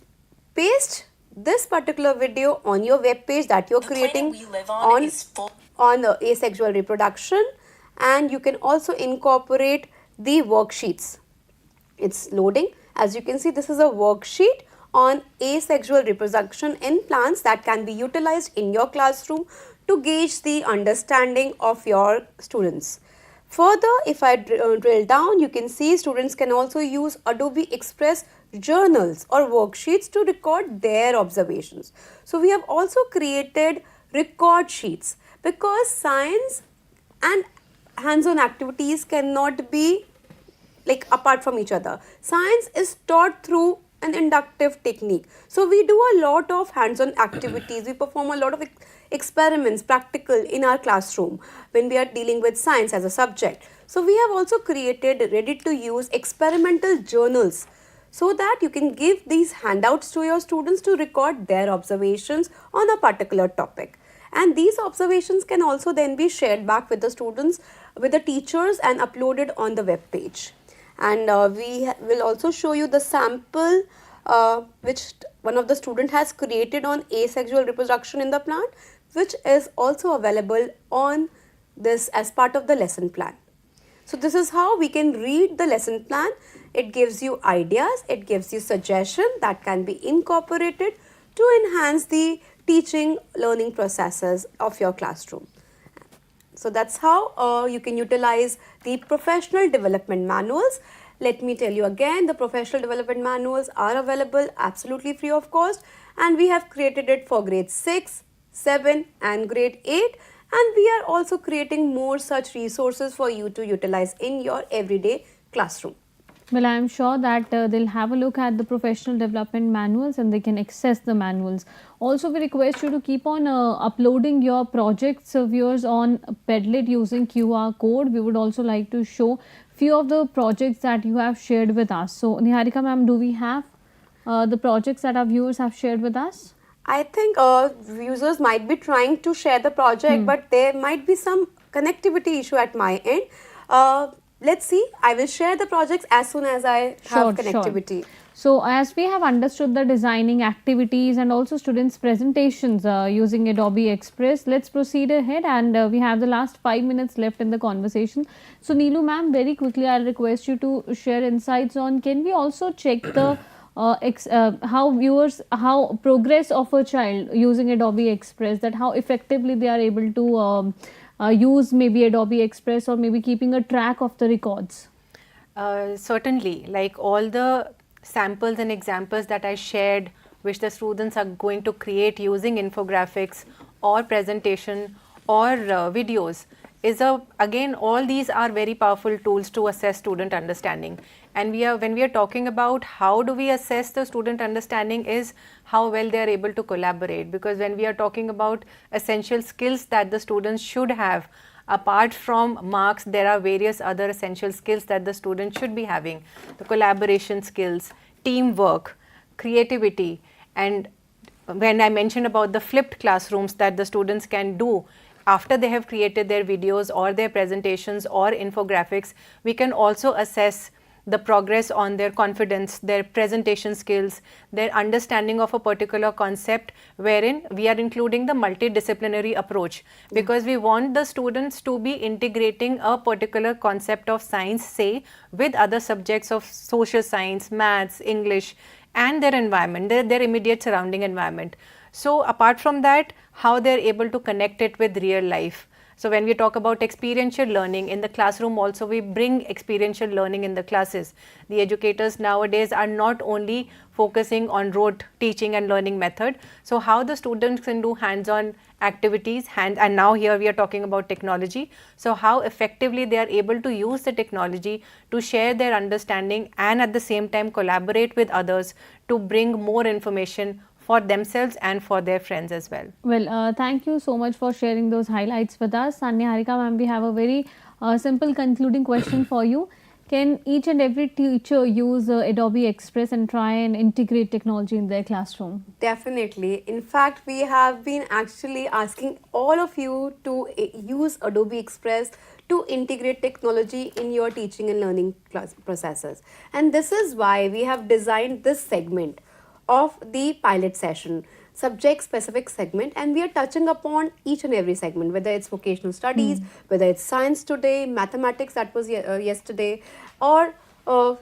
paste this particular video on your web page that you're creating on asexual reproduction, and you can also incorporate the worksheets. It's loading. As you can see, this is a worksheet on asexual reproduction in plants that can be utilized in your classroom to gauge the understanding of your students. Further, if I drill down, you can see students can also use Adobe Express journals or worksheets to record their observations. So, we have also created record sheets because science and hands-on activities cannot be like apart from each other. Science is taught through an inductive technique. So, we do a lot of hands-on activities, we perform a lot of experiments, practical in our classroom when we are dealing with science as a subject. So, we have also created ready to use experimental journals so that you can give these handouts to your students to record their observations on a particular topic. And these observations can also then be shared back with the students, with the teachers and uploaded on the web page. And we will also show you the sample which one of the student has created on asexual reproduction in the plant, which is also available on this as part of the lesson plan. So, this is how we can read the lesson plan. It gives you ideas, it gives you suggestions that can be incorporated to enhance the teaching learning processes of your classroom. So, that's how you can utilize the professional development manuals. Let me tell you again, the professional development manuals are available absolutely free of cost, and we have created it for grade 6, 7 and grade 8, and we are also creating more such resources for you to utilize in your everyday classroom.
Well, I am sure that they'll have a look at the professional development manuals and they can access the manuals. Also, we request you to keep on uploading your projects, viewers, on Padlet using QR code. We would also like to show few of the projects that you have shared with us. So, Niharika ma'am, do we have the projects that our viewers have shared with us?
I think users might be trying to share the project, but there might be some connectivity issue at my end. Let's see, I will share the projects as soon as I have connectivity.
Sure. So, as we have understood the designing activities and also students' presentations using Adobe Express, let's proceed ahead, and we have the last 5 minutes left in the conversation. So, Neelu ma'am, very quickly I'll request you to share insights on, can we also check the how progress of a child using Adobe Express, that how effectively they are able to use maybe Adobe Express or maybe keeping a track of the records?
Certainly, like all the samples and examples that I shared, which the students are going to create using infographics or presentation or videos, is again, all these are very powerful tools to assess student understanding. And when we are talking about how do we assess the student understanding is how well they are able to collaborate, because when we are talking about essential skills that the students should have, apart from marks, there are various other essential skills that the student should be having. The collaboration skills, teamwork, creativity, and when I mentioned about the flipped classrooms that the students can do after they have created their videos or their presentations or infographics, we can also assess the progress on their confidence, their presentation skills, their understanding of a particular concept, wherein we are including the multidisciplinary approach, because we want the students to be integrating a particular concept of science, say, with other subjects of social science, maths, English, and their environment, their immediate surrounding environment. So, apart from that, how they are able to connect it with real life. So, when we talk about experiential learning in the classroom, also we bring experiential learning in the classes. The educators nowadays are not only focusing on rote teaching and learning method. So, how the students can do hands-on activities, and now here we are talking about technology. So, how effectively they are able to use the technology to share their understanding and at the same time collaborate with others to bring more information for themselves and for their friends as well.
Well, thank you so much for sharing those highlights with us. And Niharika ma'am, we have a very simple concluding question for you. Can each and every teacher use Adobe Express and try and integrate technology in their classroom?
Definitely. In fact, we have been actually asking all of you to use Adobe Express to integrate technology in your teaching and learning processes. And this is why we have designed this segment of the pilot session, subject specific segment, and we are touching upon each and every segment, whether it's vocational studies, whether it's science today, mathematics that was yesterday, or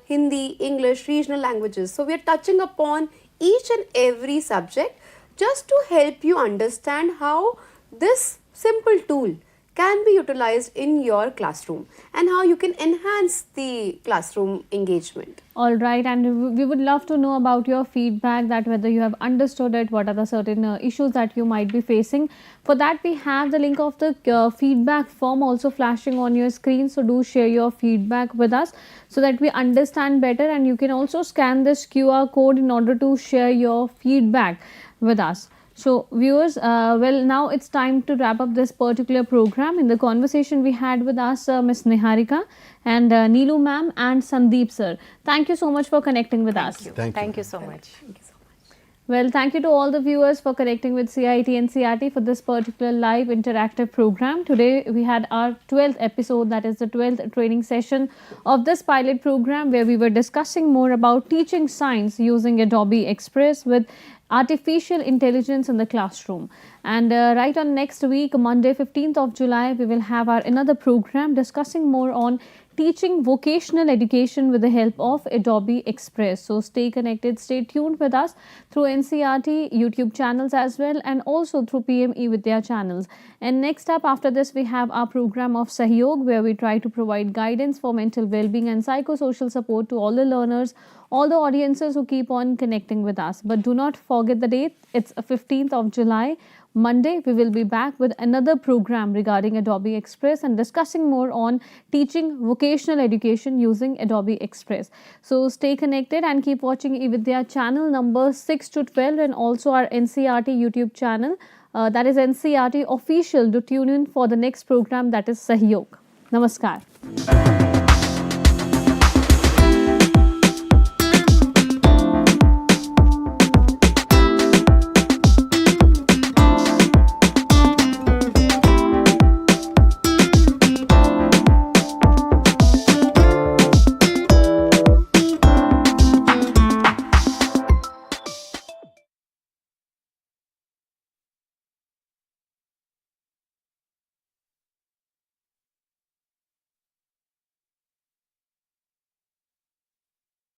Hindi, English, regional languages. So we are touching upon each and every subject just to help you understand how this simple tool can be utilized in your classroom and how you can enhance the classroom engagement.
All right, and we would love to know about your feedback, that whether you have understood it, what are the certain issues that you might be facing. For that, we have the link of the feedback form also flashing on your screen. So do share your feedback with us so that we understand better, and you can also scan this QR code in order to share your feedback with us. So viewers, well, now it's time to wrap up this particular program. In the conversation we had with us, Ms. Niharika and Neelu ma'am and Sandeep sir. Thank you so much for connecting with us.
Thank you so much.
Well, thank you to all the viewers for connecting with CIT NCERT for this particular live interactive program. Today we had our 12th episode, that is the 12th training session of this pilot program, where we were discussing more about teaching science using Adobe Express with artificial intelligence in the classroom. And right on next week, Monday 15th of July, we will have our another program discussing more on teaching vocational education with the help of Adobe Express. So stay connected, stay tuned with us through NCERT YouTube channels as well, and also through PM eVidya channels. And next up after this, we have our program of Sahyog, where we try to provide guidance for mental well-being and psychosocial support to all the learners, all the audiences who keep on connecting with us. But do not forget the date, it's 15th of July. Monday, we will be back with another program regarding Adobe Express and discussing more on teaching vocational education using Adobe Express. So stay connected and keep watching eVidya channel number 6 to 12 and also our NCERT YouTube channel, that is NCERT official, to tune in for the next program, that is Sahyog. Namaskar.